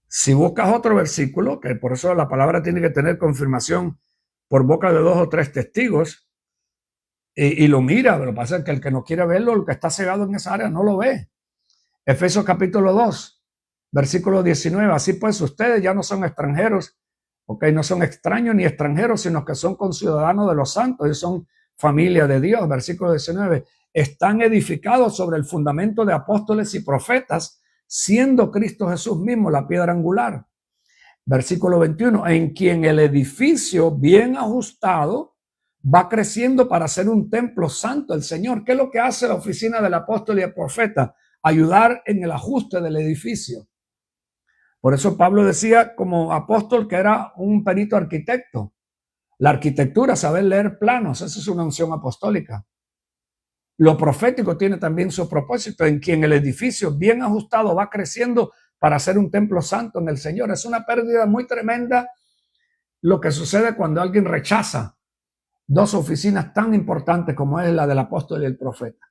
Si buscas otro versículo, que por eso la palabra tiene que tener confirmación por boca de 2 o 3 testigos, y lo mira, pero pasa es que el que no quiere verlo, el que está cegado en esa área, no lo ve. Efesios capítulo 2, versículo 19. Así pues, ustedes ya no son extranjeros, no son extraños ni extranjeros, sino que son conciudadanos de los santos y son familia de Dios. Versículo 19. Están edificados sobre el fundamento de apóstoles y profetas, siendo Cristo Jesús mismo la piedra angular. Versículo 21. En quien el edificio bien ajustado va creciendo para ser un templo santo del Señor. ¿Qué es lo que hace la oficina del apóstol y el profeta? Ayudar en el ajuste del edificio. Por eso Pablo decía como apóstol que era un perito arquitecto. La arquitectura, saber leer planos, esa es una unción apostólica. Lo profético tiene también su propósito, en quien el edificio bien ajustado va creciendo para ser un templo santo en el Señor. Es una pérdida muy tremenda lo que sucede cuando alguien rechaza 2 oficinas tan importantes como es la del apóstol y el profeta.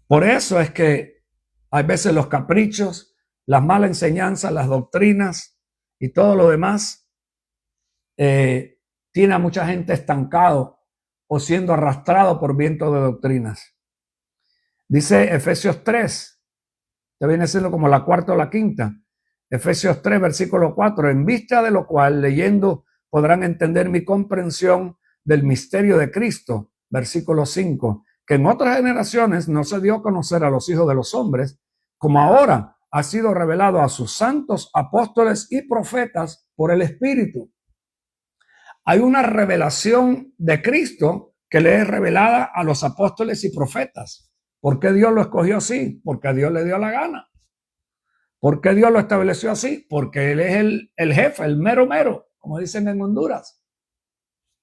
Por eso es que hay veces los caprichos, las malas enseñanzas, las doctrinas y todo lo demás tiene a mucha gente estancado o siendo arrastrado por viento de doctrinas. Dice Efesios 3, que viene siendo como la cuarta o la quinta. Efesios 3, versículo 4. En vista de lo cual, leyendo, podrán entender mi comprensión del misterio de Cristo. Versículo 5. Que en otras generaciones no se dio a conocer a los hijos de los hombres, como ahora ha sido revelado a sus santos apóstoles y profetas por el Espíritu. Hay una revelación de Cristo que le es revelada a los apóstoles y profetas. ¿Por qué Dios lo escogió así? Porque a Dios le dio la gana. ¿Por qué Dios lo estableció así? Porque Él es el jefe, el mero mero, como dicen en Honduras.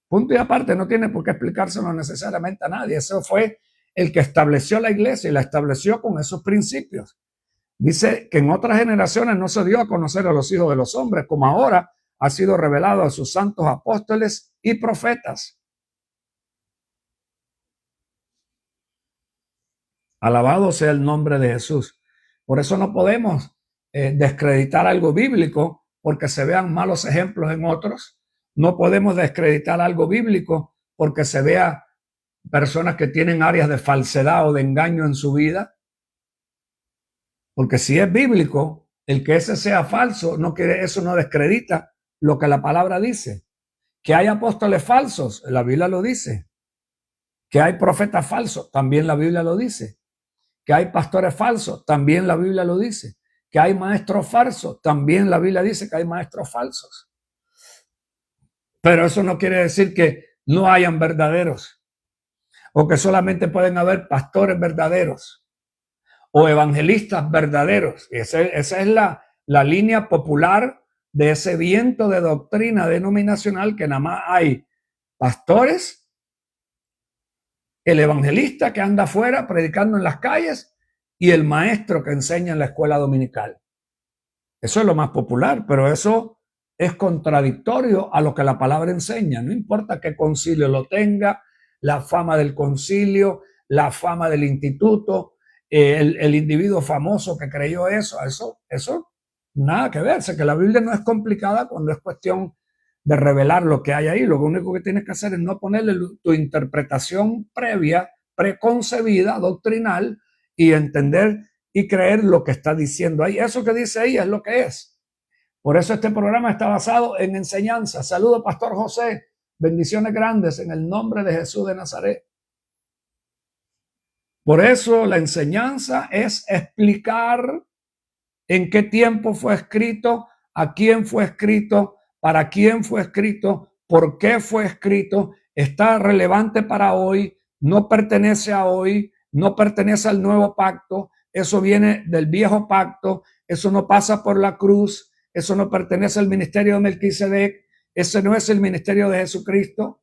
Punto y aparte, no tiene por qué explicárselo necesariamente a nadie. Eso fue el que estableció la iglesia y la estableció con esos principios. Dice que en otras generaciones no se dio a conocer a los hijos de los hombres, como ahora ha sido revelado a sus santos apóstoles y profetas. Alabado sea el nombre de Jesús. Por eso no podemos descreditar algo bíblico porque se vean malos ejemplos en otros. No podemos descreditar algo bíblico porque se vea personas que tienen áreas de falsedad o de engaño en su vida. Porque si es bíblico, el que ese sea falso, eso no descredita lo que la palabra dice. Que hay apóstoles falsos, la Biblia lo dice. Que hay profetas falsos, también la Biblia lo dice. Que hay pastores falsos, también la Biblia lo dice. Que hay maestros falsos, también la Biblia dice que hay maestros falsos. Pero eso no quiere decir que no hayan verdaderos, o que solamente pueden haber pastores verdaderos o evangelistas verdaderos. Esa es la línea popular de ese viento de doctrina denominacional, que nada más hay pastores, el evangelista que anda afuera predicando en las calles y el maestro que enseña en la escuela dominical. Eso es lo más popular, pero eso es contradictorio a lo que la palabra enseña. No importa qué concilio lo tenga, la fama del concilio, la fama del instituto, el individuo famoso que creyó eso, nada que ver. Sé que la Biblia no es complicada cuando es cuestión de revelar lo que hay ahí. Lo único que tienes que hacer es no ponerle tu interpretación previa, preconcebida, doctrinal, y entender y creer lo que está diciendo ahí. Eso que dice ahí es lo que es. Por eso este programa está basado en enseñanza. Saludo, Pastor José. Bendiciones grandes en el nombre de Jesús de Nazaret. Por eso la enseñanza es explicar en qué tiempo fue escrito, a quién fue escrito, para quién fue escrito, por qué fue escrito, está relevante para hoy, no pertenece a hoy, no pertenece al nuevo pacto, eso viene del viejo pacto, eso no pasa por la cruz, eso no pertenece al ministerio de Melquisedec, ese no es el ministerio de Jesucristo.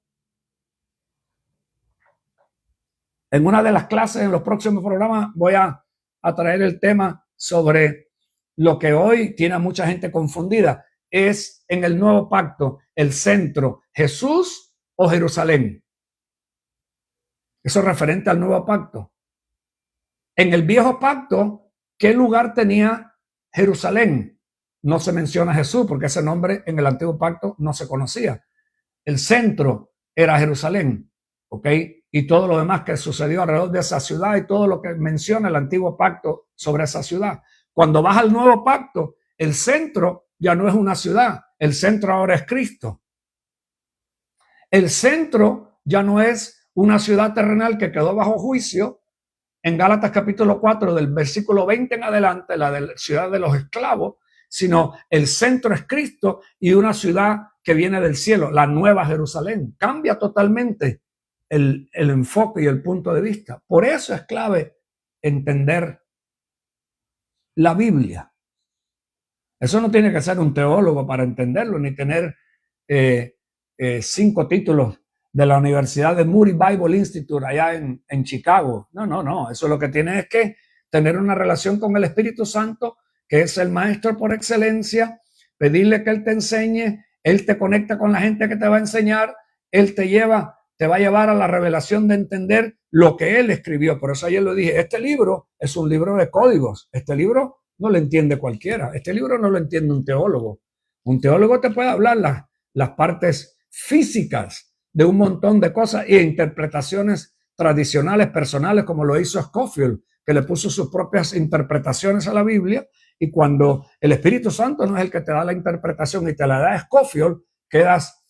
En una de las clases, en los próximos programas, voy a traer el tema sobre lo que hoy tiene a mucha gente confundida. Es en el nuevo pacto el centro, Jesús o Jerusalén. Eso es referente al nuevo pacto. En el viejo pacto, ¿qué lugar tenía Jerusalén? No se menciona Jesús porque ese nombre en el antiguo pacto no se conocía. El centro era Jerusalén, ¿ok? Y todo lo demás que sucedió alrededor de esa ciudad y todo lo que menciona el antiguo pacto sobre esa ciudad. Cuando vas al nuevo pacto, el centro ya no es una ciudad, el centro ahora es Cristo. El centro ya no es una ciudad terrenal que quedó bajo juicio. En Gálatas capítulo 4, del versículo 20 en adelante, la de la ciudad de los esclavos, sino el centro es Cristo y una ciudad que viene del cielo, la nueva Jerusalén. Cambia totalmente el enfoque y el punto de vista. Por eso es clave entender la Biblia. Eso no tiene que ser un teólogo para entenderlo, ni tener 5 títulos de la Universidad de Moody Bible Institute allá en Chicago. No. Eso lo que tiene es que tener una relación con el Espíritu Santo, que es el maestro por excelencia, pedirle que Él te enseñe, Él te conecta con la gente que te va a enseñar, Él te va a llevar a la revelación de entender lo que Él escribió. Por eso ayer lo dije, este libro es un libro de códigos. Este libro no lo entiende cualquiera. Este libro no lo entiende un teólogo. Un teólogo te puede hablar las partes físicas de un montón de cosas e interpretaciones tradicionales, personales, como lo hizo Scofield, que le puso sus propias interpretaciones a la Biblia. Y cuando el Espíritu Santo no es el que te da la interpretación y te la da Scofield, quedas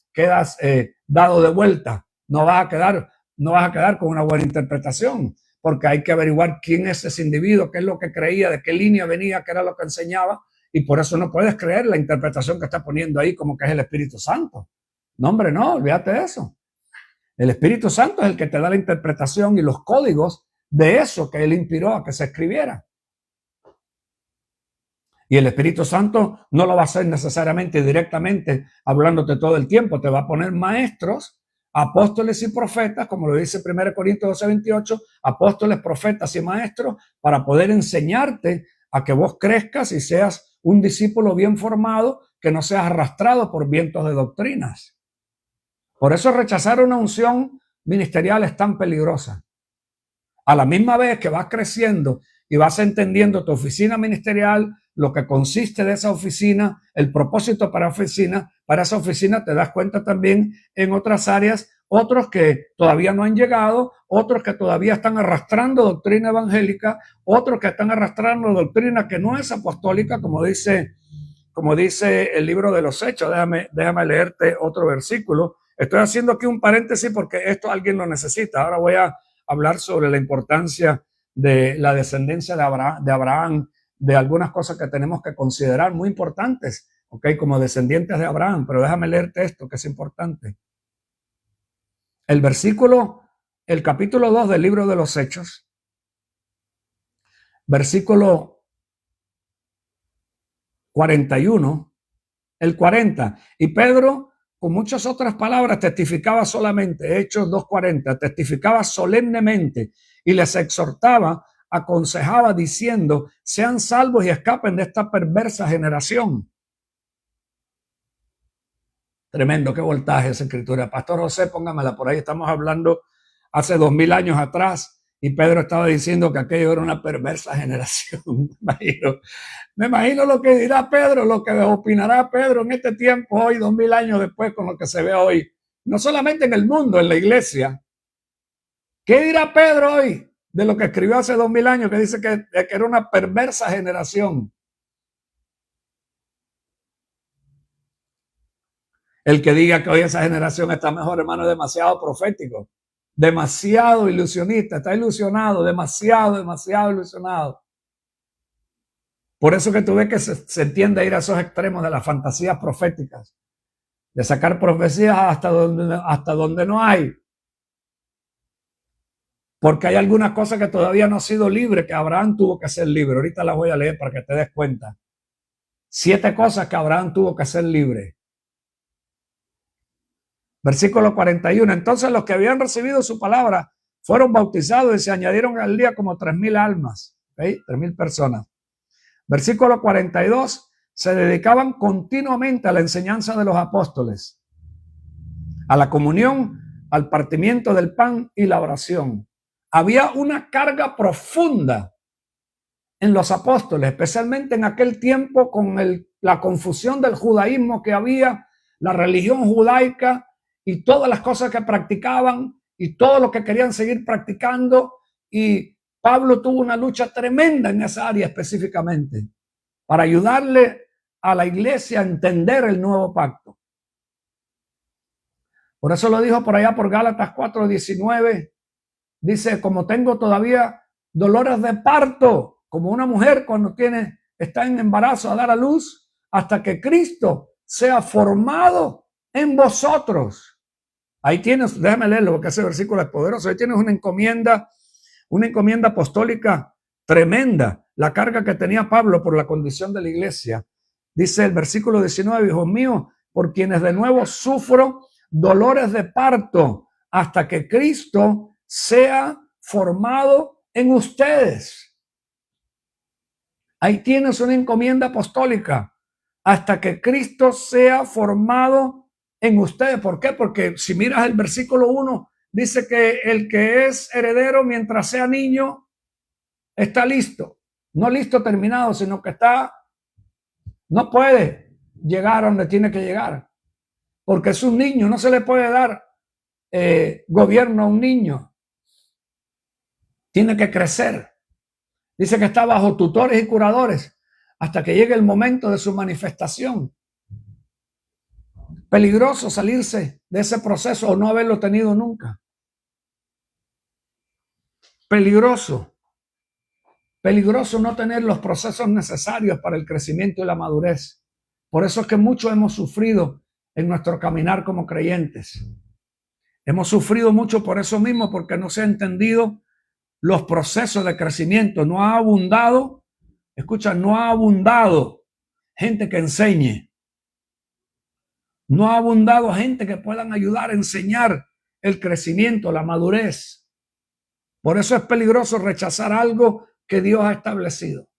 dado de vuelta. No vas a quedar con una buena interpretación, porque hay que averiguar quién es ese individuo, qué es lo que creía, de qué línea venía, qué era lo que enseñaba, y por eso no puedes creer la interpretación que está poniendo ahí como que es el Espíritu Santo. No, hombre, no, olvídate de eso. El Espíritu Santo es el que te da la interpretación y los códigos de eso que Él inspiró a que se escribiera. Y el Espíritu Santo no lo va a hacer necesariamente directamente hablándote todo el tiempo. Te va a poner maestros, apóstoles y profetas, como lo dice 1 Corintios 12:28, apóstoles, profetas y maestros, para poder enseñarte a que vos crezcas y seas un discípulo bien formado, que no seas arrastrado por vientos de doctrinas. Por eso rechazar una unción ministerial es tan peligrosa. A la misma vez que vas creciendo y vas entendiendo tu oficina ministerial, lo que consiste de esa oficina, el propósito para esa oficina, te das cuenta también en otras áreas, otros que todavía no han llegado, otros que todavía están arrastrando doctrina evangélica, otros que están arrastrando doctrina que no es apostólica, como dice el libro de los Hechos. Déjame leerte otro versículo. Estoy haciendo aquí un paréntesis porque esto alguien lo necesita. Ahora voy a hablar sobre la importancia de la descendencia de Abraham, de algunas cosas que tenemos que considerar muy importantes, ¿ok? Como descendientes de Abraham, pero déjame leerte esto que es importante. El capítulo 2 del libro de los Hechos, versículo 41, el 40, y Pedro, con muchas otras palabras, testificaba solamente, Hechos 2:40, testificaba solemnemente y les exhortaba, aconsejaba diciendo, sean salvos y escapen de esta perversa generación. Tremendo, qué voltaje esa escritura. Pastor José, póngamela por ahí. Estamos hablando hace 2000 años atrás y Pedro estaba diciendo que aquello era una perversa generación. Me imagino lo que dirá Pedro, lo que opinará Pedro en este tiempo, hoy, 2000 años después, con lo que se ve hoy. No solamente en el mundo, en la iglesia. ¿Qué dirá Pedro hoy de lo que escribió hace 2000 años, que dice que era una perversa generación? El que diga que hoy esa generación está mejor, hermano, es demasiado profético, demasiado ilusionista, está ilusionado, demasiado ilusionado. Por eso que tú ves que se tiende a ir a esos extremos de las fantasías proféticas, de sacar profecías hasta donde no hay. Porque hay algunas cosas que todavía no han sido libres, que Abraham tuvo que ser libre. Ahorita las voy a leer para que te des cuenta. 7 cosas que Abraham tuvo que ser libre. Versículo 41. Entonces los que habían recibido su palabra fueron bautizados y se añadieron al día como 3000 almas, ¿okay? 3000 personas. Versículo 42. Se dedicaban continuamente a la enseñanza de los apóstoles, a la comunión, al partimiento del pan y la oración. Había una carga profunda en los apóstoles, especialmente en aquel tiempo con la confusión del judaísmo que había, la religión judaica y todas las cosas que practicaban y todo lo que querían seguir practicando. Y Pablo tuvo una lucha tremenda en esa área específicamente para ayudarle a la iglesia a entender el nuevo pacto. Por eso lo dijo por allá por Gálatas 4:19. Dice, como tengo todavía dolores de parto, como una mujer cuando está en embarazo a dar a luz, hasta que Cristo sea formado en vosotros. Ahí tienes, déjame leerlo porque ese versículo es poderoso. Ahí tienes una encomienda apostólica tremenda, la carga que tenía Pablo por la condición de la iglesia. Dice el versículo 19, hijos míos, por quienes de nuevo sufro dolores de parto, hasta que Cristo sea formado en ustedes. Ahí tienes una encomienda apostólica, hasta que Cristo sea formado en ustedes. ¿Por qué? Porque si miras el versículo 1, dice que el que es heredero mientras sea niño está listo. No listo terminado, sino que no puede llegar a donde tiene que llegar. Porque es un niño, no se le puede dar gobierno a un niño. Tiene que crecer. Dice que está bajo tutores y curadores hasta que llegue el momento de su manifestación. Peligroso salirse de ese proceso o no haberlo tenido nunca. Peligroso no tener los procesos necesarios para el crecimiento y la madurez. Por eso es que mucho hemos sufrido en nuestro caminar como creyentes. Hemos sufrido mucho por eso mismo, porque no se ha entendido los procesos de crecimiento. No ha abundado, escucha, no ha abundado gente que enseñe. No ha abundado gente que puedan ayudar a enseñar el crecimiento, la madurez. Por eso es peligroso rechazar algo que Dios ha establecido.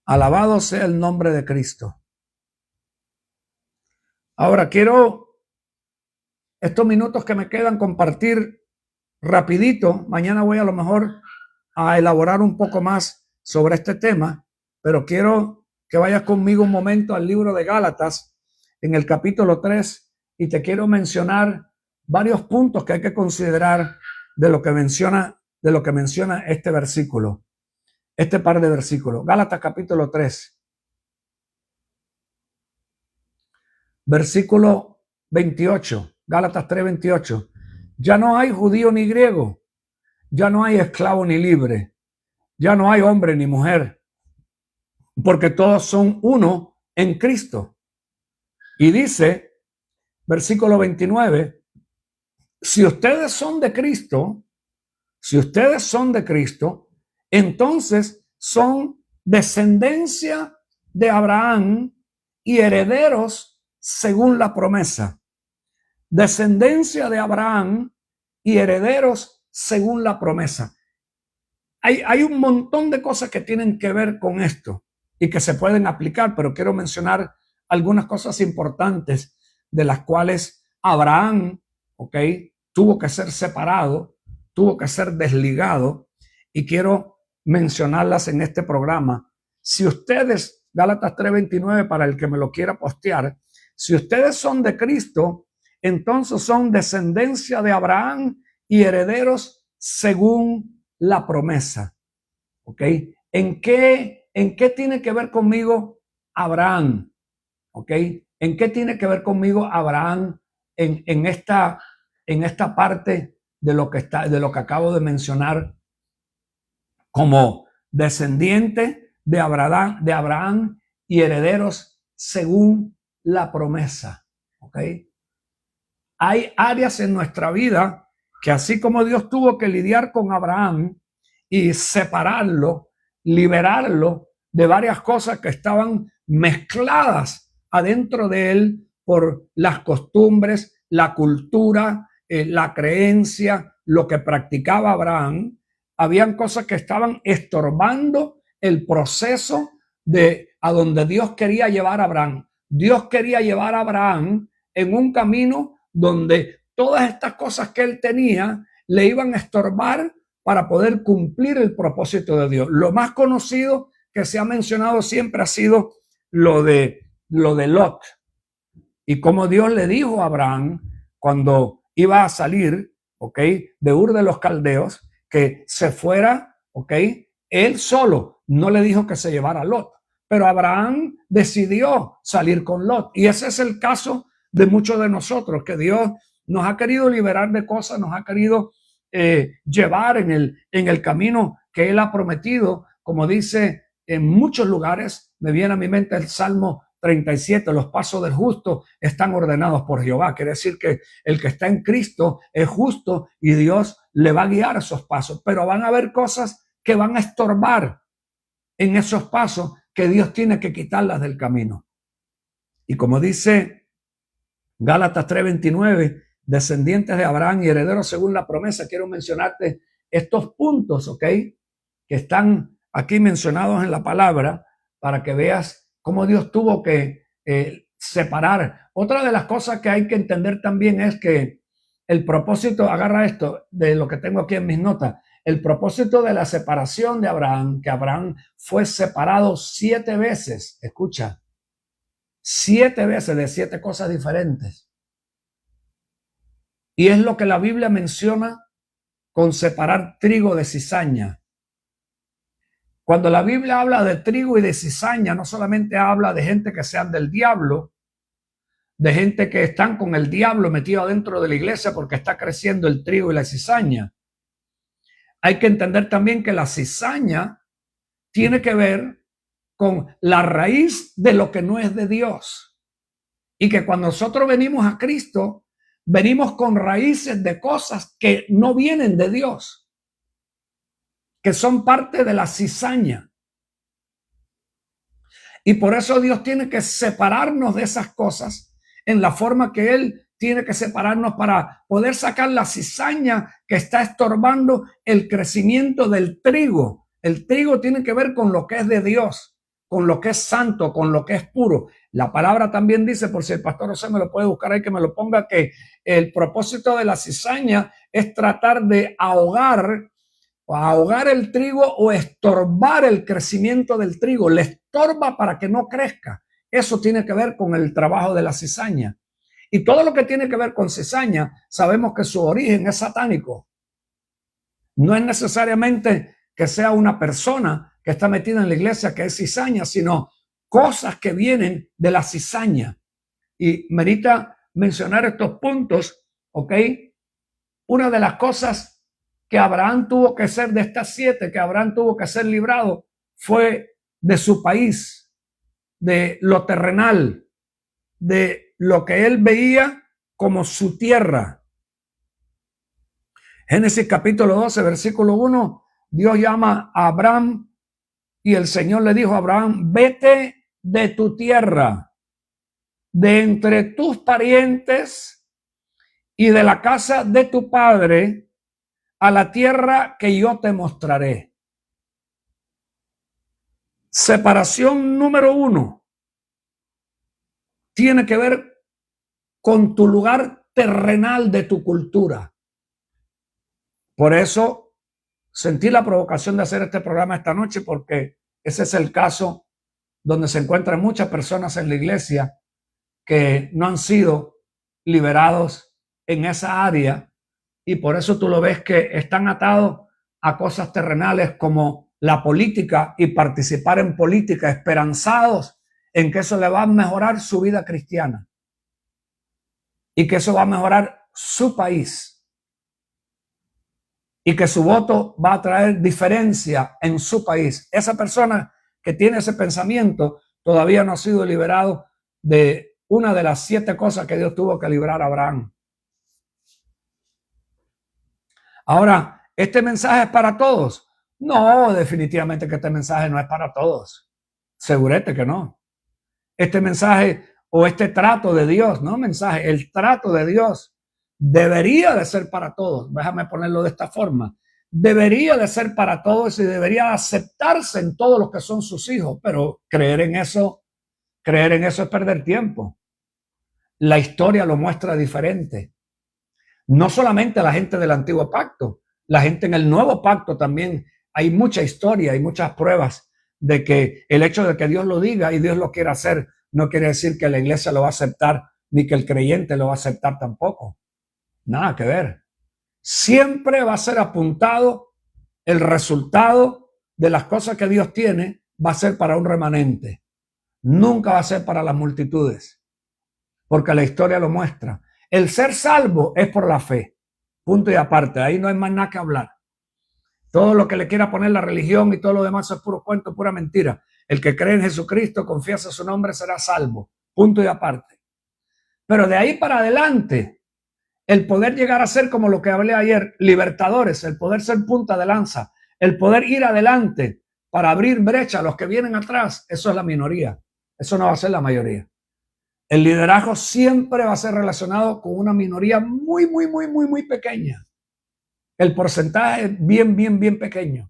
Alabado sea el nombre de Cristo. Ahora quiero estos minutos que me quedan compartir rapidito. Mañana voy a lo mejor a elaborar un poco más sobre este tema, pero quiero que vayas conmigo un momento al libro de Gálatas en el capítulo 3 y te quiero mencionar varios puntos que hay que considerar de lo que menciona este versículo, este par de versículos. Gálatas capítulo 3, versículo 28. Gálatas 3:28. Ya no hay judío ni griego, ya no hay esclavo ni libre, ya no hay hombre ni mujer, porque todos son uno en Cristo. Y dice, versículo 29, si ustedes son de Cristo, entonces son descendencia de Abraham y herederos según la promesa. Descendencia de Abraham y herederos según la promesa. Hay un montón de cosas que tienen que ver con esto y que se pueden aplicar, pero quiero mencionar algunas cosas importantes de las cuales Abraham, tuvo que ser separado, tuvo que ser desligado, y quiero mencionarlas en este programa. Si ustedes, Gálatas 3:29, para el que me lo quiera postear, si ustedes son de Cristo, entonces son descendencia de Abraham y herederos según la promesa. ¿Ok? ¿En qué tiene que ver conmigo Abraham? ¿Ok? ¿En qué tiene que ver conmigo Abraham en esta parte de lo que acabo de mencionar, como descendiente de Abraham y herederos según la promesa? ¿Ok? Hay áreas en nuestra vida que, así como Dios tuvo que lidiar con Abraham y separarlo, liberarlo de varias cosas que estaban mezcladas adentro de él por las costumbres, la cultura, la creencia, lo que practicaba Abraham, habían cosas que estaban estorbando el proceso de a donde Dios quería llevar a Abraham. Dios quería llevar a Abraham en un camino donde todas estas cosas que él tenía le iban a estorbar para poder cumplir el propósito de Dios. Lo más conocido que se ha mencionado siempre ha sido lo de Lot, y como Dios le dijo a Abraham cuando iba a salir, ¿ok?, de Ur de los Caldeos, que se fuera, ¿ok?, él solo. No le dijo que se llevara a Lot, pero Abraham decidió salir con Lot. Y ese es el caso de muchos de nosotros, que Dios nos ha querido liberar de cosas, nos ha querido llevar en el camino que Él ha prometido. Como dice en muchos lugares, me viene a mi mente el Salmo 37, los pasos del justo están ordenados por Jehová. Quiere decir que el que está en Cristo es justo y Dios le va a guiar esos pasos, pero van a haber cosas que van a estorbar en esos pasos, que Dios tiene que quitarlas del camino. Y como dice Gálatas 3:29, descendientes de Abraham y herederos según la promesa, quiero mencionarte estos puntos, ¿ok?, que están aquí mencionados en la palabra, para que veas cómo Dios tuvo que separar. Otra de las cosas que hay que entender también es que el propósito, agarra esto de lo que tengo aquí en mis notas, el propósito de la separación de Abraham, que Abraham fue separado 7 veces, escucha, 7 veces de 7 cosas diferentes. Y es lo que la Biblia menciona con separar trigo de cizaña. Cuando la Biblia habla de trigo y de cizaña, no solamente habla de gente que sean del diablo, de gente que están con el diablo metido dentro de la iglesia porque está creciendo el trigo y la cizaña. Hay que entender también que la cizaña tiene que ver con la raíz de lo que no es de Dios. Y que cuando nosotros venimos a Cristo, venimos con raíces de cosas que no vienen de Dios, que son parte de la cizaña. Y por eso Dios tiene que separarnos de esas cosas en la forma que Él tiene que separarnos, para poder sacar la cizaña que está estorbando el crecimiento del trigo. El trigo tiene que ver con lo que es de Dios, con lo que es santo, con lo que es puro. La palabra también dice, por si el pastor José me lo puede buscar ahí, que me lo ponga, que el propósito de la cizaña es tratar de ahogar el trigo o estorbar el crecimiento del trigo. Le estorba para que no crezca. Eso tiene que ver con el trabajo de la cizaña. Y todo lo que tiene que ver con cizaña, sabemos que su origen es satánico. No es necesariamente que sea una persona que está metida en la iglesia que es cizaña, sino cosas que vienen de la cizaña. Y merita mencionar estos puntos, ¿ok? Una de las cosas que Abraham tuvo que ser, de estas 7 que Abraham tuvo que ser librado, fue de su país, de lo terrenal, de lo que él veía como su tierra. Génesis capítulo 12, versículo 1, Dios llama a Abraham y el Señor le dijo a Abraham: vete de tu tierra, de entre tus parientes y de la casa de tu padre, a la tierra que yo te mostraré. Separación número 1 tiene que ver con tu lugar terrenal de tu cultura. Por eso sentí la provocación de hacer este programa esta noche, porque ese es el caso donde se encuentran muchas personas en la iglesia que no han sido liberados en esa área, y por eso tú lo ves que están atados a cosas terrenales como la política y participar en política, esperanzados en que eso le va a mejorar su vida cristiana y que eso va a mejorar su país y que su voto va a traer diferencia en su país. Esa persona que tiene ese pensamiento todavía no ha sido liberado de una de las 7 cosas que Dios tuvo que librar a Abraham. Ahora, ¿este mensaje es para todos? No, definitivamente que este mensaje no es para todos. Segurete que no. Este mensaje o este trato de Dios, no mensaje, el trato de Dios debería de ser para todos. Déjame ponerlo de esta forma. Debería de ser para todos y debería aceptarse en todos los que son sus hijos, pero creer en eso es perder tiempo. La historia lo muestra diferente. No solamente la gente del antiguo pacto, la gente en el nuevo pacto también. Hay mucha historia, hay muchas pruebas de que el hecho de que Dios lo diga y Dios lo quiera hacer no quiere decir que la iglesia lo va a aceptar ni que el creyente lo va a aceptar tampoco. Nada que ver. Siempre va a ser apuntado el resultado de las cosas que Dios tiene, va a ser para un remanente. Nunca va a ser para las multitudes, porque la historia lo muestra. El ser salvo es por la fe. Punto y aparte. Ahí no hay más nada que hablar. Todo lo que le quiera poner la religión y todo lo demás es puro cuento, pura mentira. El que cree en Jesucristo, confiesa su nombre, será salvo. Punto y aparte. Pero de ahí para adelante, el poder llegar a ser, como lo que hablé ayer, libertadores, el poder ser punta de lanza, el poder ir adelante para abrir brecha a los que vienen atrás, eso es la minoría. Eso no va a ser la mayoría. El liderazgo siempre va a ser relacionado con una minoría muy, muy, muy, muy, muy pequeña. El porcentaje es bien, bien, bien pequeño.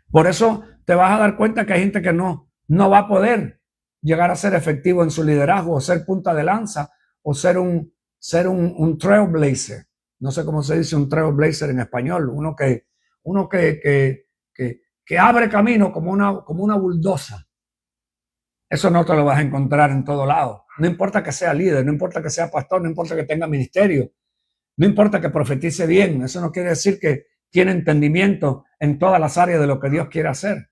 Por eso te vas a dar cuenta que hay gente que no va a poder llegar a ser efectivo en su liderazgo, o ser punta de lanza, o ser un trailblazer. No sé cómo se dice un trailblazer en español. Uno que abre camino como una bulldoza. Eso no te lo vas a encontrar en todo lado. No importa que sea líder, no importa que sea pastor, no importa que tenga ministerio, no importa que profetice bien. Eso no quiere decir que tiene entendimiento en todas las áreas de lo que Dios quiere hacer.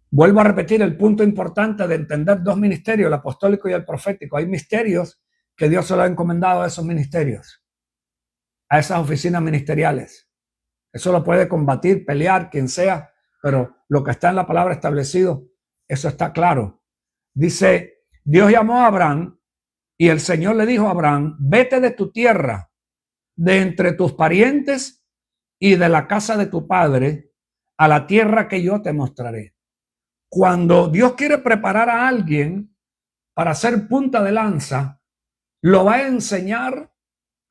Vuelvo a repetir el punto importante de entender 2 ministerios, el apostólico y el profético. Hay misterios que Dios se lo ha encomendado a esos ministerios, a esas oficinas ministeriales. Eso lo puede combatir, pelear, quien sea, pero lo que está en la palabra establecido, eso está claro. Dice, Dios llamó a Abraham y el Señor le dijo a Abraham, vete de tu tierra, de entre tus parientes y de la casa de tu padre, a la tierra que yo te mostraré. Cuando Dios quiere preparar a alguien para ser punta de lanza, lo va a enseñar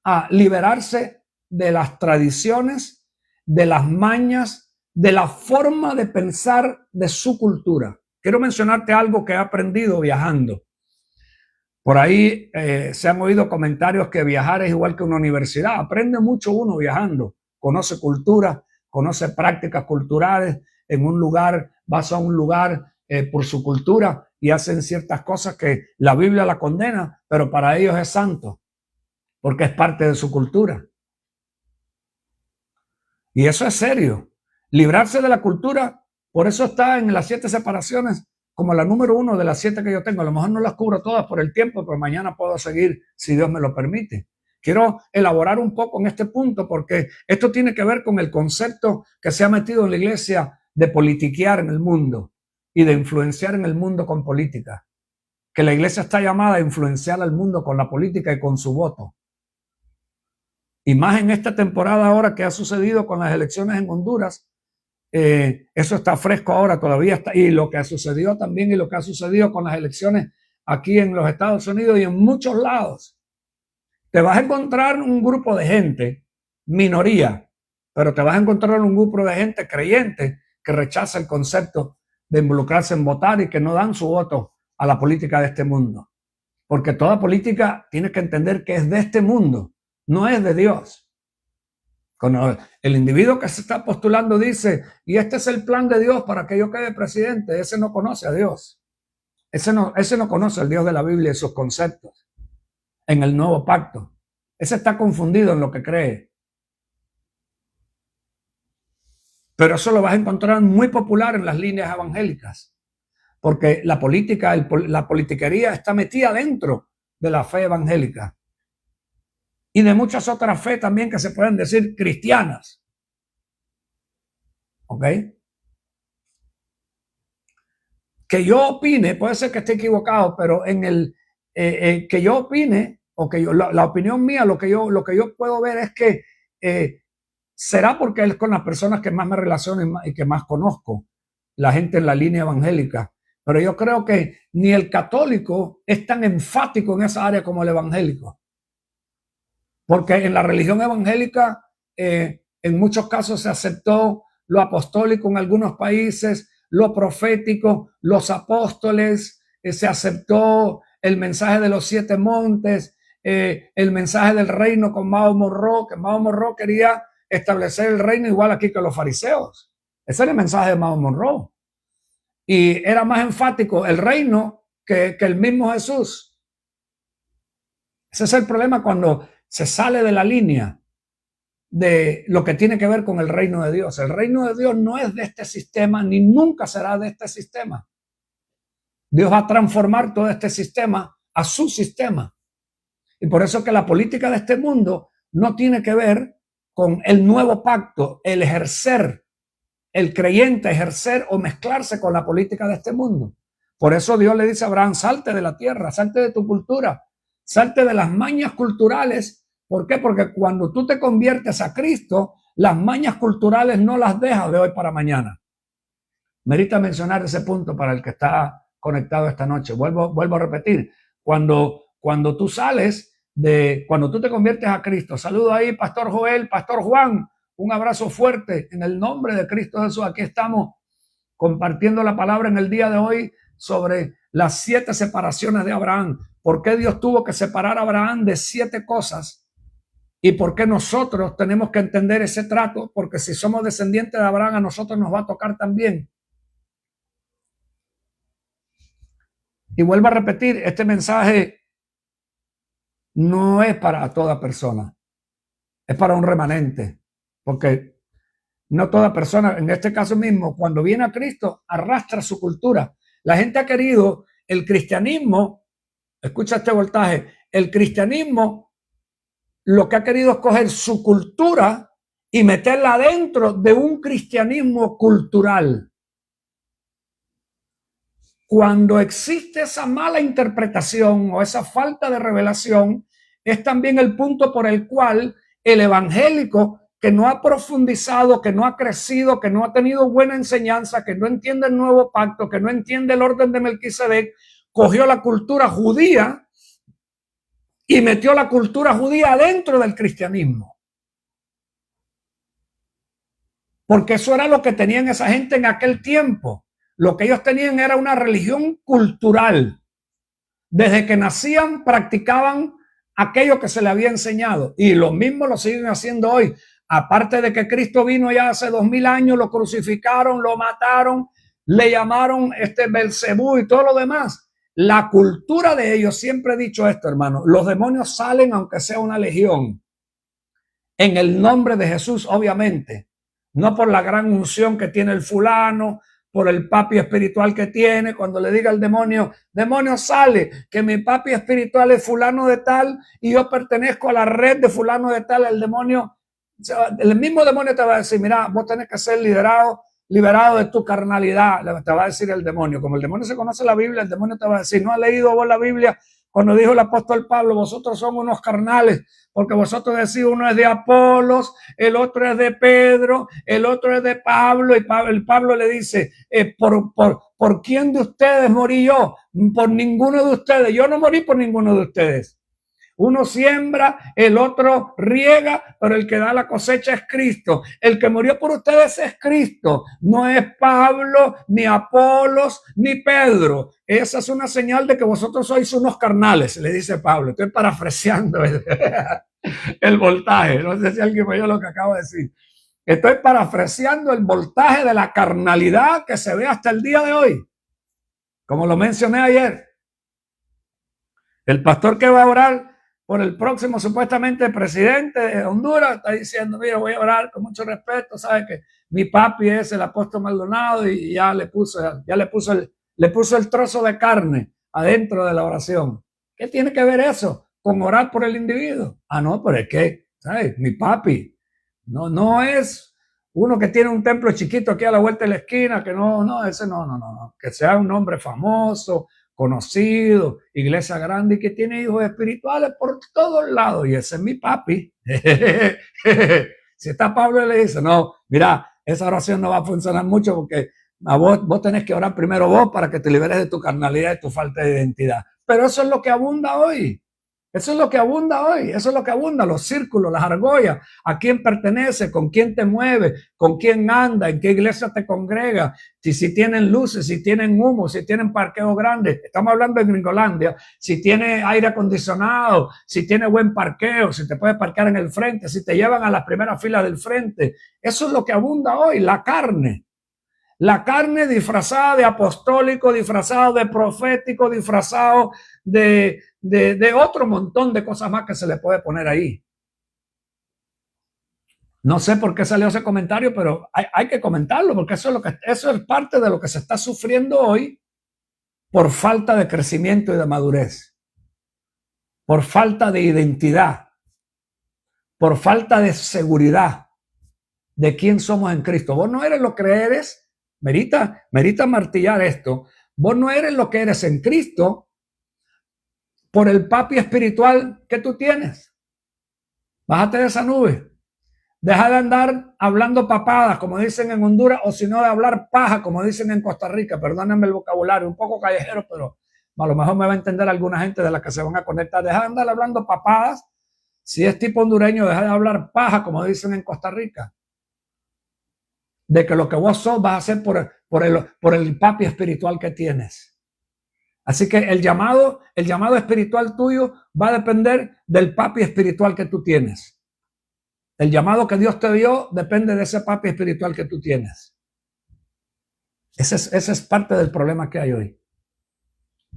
a liberarse de las tradiciones, de las mañas, de la forma de pensar de su cultura. Quiero mencionarte algo que he aprendido viajando. Por ahí se han oído comentarios que viajar es igual que una universidad. Aprende mucho uno viajando. Conoce cultura, conoce prácticas culturales. En un lugar, vas a un lugar por su cultura y hacen ciertas cosas que la Biblia la condena, pero para ellos es santo, porque es parte de su cultura. Y eso es serio. Librarse de la cultura, por eso está en las 7 separaciones como la número 1 de las 7 que yo tengo. A lo mejor no las cubro todas por el tiempo, pero mañana puedo seguir si Dios me lo permite. Quiero elaborar un poco en este punto porque esto tiene que ver con el concepto que se ha metido en la iglesia de politiquear en el mundo y de influenciar en el mundo con política. Que la iglesia está llamada a influenciar al mundo con la política y con su voto. Y más en esta temporada ahora que ha sucedido con las elecciones en Honduras, eso está fresco ahora, todavía está. Y lo que ha sucedido también y lo que ha sucedido con las elecciones aquí en los Estados Unidos y en muchos lados. Te vas a encontrar un grupo de gente, minoría, pero te vas a encontrar un grupo de gente creyente que rechaza el concepto de involucrarse en votar y que no dan su voto a la política de este mundo. Porque toda política tiene que entender que es de este mundo, no es de Dios. Cuando el individuo que se está postulando dice, y este es el plan de Dios para que yo quede presidente, ese no conoce a Dios. Ese no conoce al Dios de la Biblia y sus conceptos en el nuevo pacto. Ese está confundido en lo que cree. Pero eso lo vas a encontrar muy popular en las líneas evangélicas, porque la política, la politiquería está metida dentro de la fe evangélica y de muchas otras fe también que se pueden decir cristianas. ¿Ok? Que yo opine, puede ser que esté equivocado, pero en el que yo opine, o que yo, la opinión mía, lo que yo puedo ver es que será porque es con las personas que más me relaciono y que más conozco, la gente en la línea evangélica. Pero yo creo que ni el católico es tan enfático en esa área como el evangélico. Porque en la religión evangélica, en muchos casos se aceptó lo apostólico en algunos países, lo profético, los apóstoles, se aceptó el mensaje de los 7 montes, el mensaje del reino con Mao Monroe, que Mao Monroe quería establecer el reino igual aquí que los fariseos. Ese era el mensaje de Mao Monroe. Y era más enfático el reino que el mismo Jesús. Ese es el problema cuando se sale de la línea de lo que tiene que ver con el reino de Dios. El reino de Dios no es de este sistema, ni nunca será de este sistema. Dios va a transformar todo este sistema a su sistema. Y por eso que la política de este mundo no tiene que ver con el nuevo pacto, el ejercer, el creyente ejercer o mezclarse con la política de este mundo. Por eso Dios le dice a Abraham, salte de la tierra, salte de tu cultura, salte de las mañas culturales. ¿Por qué? Porque cuando tú te conviertes a Cristo, las mañas culturales no las dejas de hoy para mañana. Merita mencionar ese punto para el que está conectado esta noche. Vuelvo a repetir. Cuando tú sales cuando tú te conviertes a Cristo, saludo ahí, Pastor Joel, Pastor Juan, un abrazo fuerte en el nombre de Cristo Jesús. Aquí estamos compartiendo la palabra en el día de hoy sobre las 7 separaciones de Abraham. ¿Por qué Dios tuvo que separar a Abraham de 7 cosas? ¿Y por qué nosotros tenemos que entender ese trato? Porque si somos descendientes de Abraham, a nosotros nos va a tocar también. Y vuelvo a repetir, este mensaje no es para toda persona, es para un remanente, porque no toda persona, en este caso mismo, cuando viene a Cristo, arrastra su cultura. La gente ha querido el cristianismo, escucha este voltaje, el cristianismo lo que ha querido es coger su cultura y meterla dentro de un cristianismo cultural. Cuando existe esa mala interpretación o esa falta de revelación, es también el punto por el cual el evangélico que no ha profundizado, que no ha crecido, que no ha tenido buena enseñanza, que no entiende el nuevo pacto, que no entiende el orden de Melquisedec, cogió la cultura judía y metió la cultura judía dentro del cristianismo. Porque eso era lo que tenían esa gente en aquel tiempo. Lo que ellos tenían era una religión cultural. Desde que nacían practicaban aquello que se le había enseñado. Y lo mismo lo siguen haciendo hoy. Aparte de que Cristo vino ya hace 2000 años, lo crucificaron, lo mataron, le llamaron Belcebú y todo lo demás. La cultura de ellos, siempre he dicho esto, hermano, los demonios salen aunque sea una legión. En el nombre de Jesús, obviamente. No por la gran unción que tiene el fulano, por el papi espiritual que tiene. Cuando le diga al demonio, demonio sale, que mi papi espiritual es fulano de tal y yo pertenezco a la red de fulano de tal, el mismo demonio te va a decir, mira, vos tenés que ser liberado de tu carnalidad, te va a decir el demonio. Como el demonio se conoce la Biblia, el demonio te va a decir, ¿no has leído vos la Biblia? Cuando dijo el apóstol Pablo, vosotros son unos carnales, porque vosotros decís, uno es de Apolos, el otro es de Pedro, el otro es de Pablo, y Pablo le dice, ¿por quién de ustedes morí yo? Por ninguno de ustedes. Yo no morí por ninguno de ustedes. Uno siembra, el otro riega, pero el que da la cosecha es Cristo. El que murió por ustedes es Cristo. No es Pablo, ni Apolos, ni Pedro. Esa es una señal de que vosotros sois unos carnales, le dice Pablo. Estoy parafraseando el voltaje. No sé si alguien me oyó lo que acabo de decir. Estoy parafraseando el voltaje de la carnalidad que se ve hasta el día de hoy. Como lo mencioné ayer. El pastor que va a orar por el próximo supuestamente presidente de Honduras está diciendo, mira, voy a orar con mucho respeto, sabe que mi papi es el apóstol Maldonado y ya le puso el trozo de carne adentro de la oración. ¿Qué tiene que ver eso con orar por el individuo? Ah, no, pero es que, ¿sabes? Mi papi no es uno que tiene un templo chiquito aquí a la vuelta de la esquina, que ese no, que sea un hombre famoso, conocido, iglesia grande y que tiene hijos espirituales por todos lados. Y ese es mi papi. Si está Pablo y le dice, no, mira, esa oración no va a funcionar mucho porque a vos tenés que orar primero vos para que te liberes de tu carnalidad y tu falta de identidad. Pero eso es lo que abunda hoy. Eso es lo que abunda hoy, eso es lo que abunda, los círculos, las argollas, a quién pertenece, con quién te mueve, con quién anda, en qué iglesia te congrega, si tienen luces, si tienen humo, si tienen parqueo grande, estamos hablando de Gringolandia, si tiene aire acondicionado, si tiene buen parqueo, si te puedes parquear en el frente, si te llevan a las primeras filas del frente. Eso es lo que abunda hoy, la carne. La carne disfrazada de apostólico, disfrazado de profético, disfrazado de otro montón de cosas más que se le puede poner ahí. No sé por qué salió ese comentario, pero hay que comentarlo, porque eso es parte de lo que se está sufriendo hoy por falta de crecimiento y de madurez, por falta de identidad, por falta de seguridad de quién somos en Cristo. Vos no eres lo que eres. Merita martillar esto. Vos no eres lo que eres en Cristo por el papi espiritual que tú tienes. Bájate de esa nube. Deja de andar hablando papadas, como dicen en Honduras, o si no de hablar paja, como dicen en Costa Rica. Perdónenme el vocabulario, un poco callejero, pero a lo mejor me va a entender alguna gente de la que se van a conectar. Deja de andar hablando papadas. Si es tipo hondureño, deja de hablar paja, como dicen en Costa Rica. De que lo que vos sos vas a hacer por el papi espiritual que tienes. Así que el llamado espiritual tuyo va a depender del papi espiritual que tú tienes. El llamado que Dios te dio depende de ese papi espiritual que tú tienes. Ese es parte del problema que hay hoy.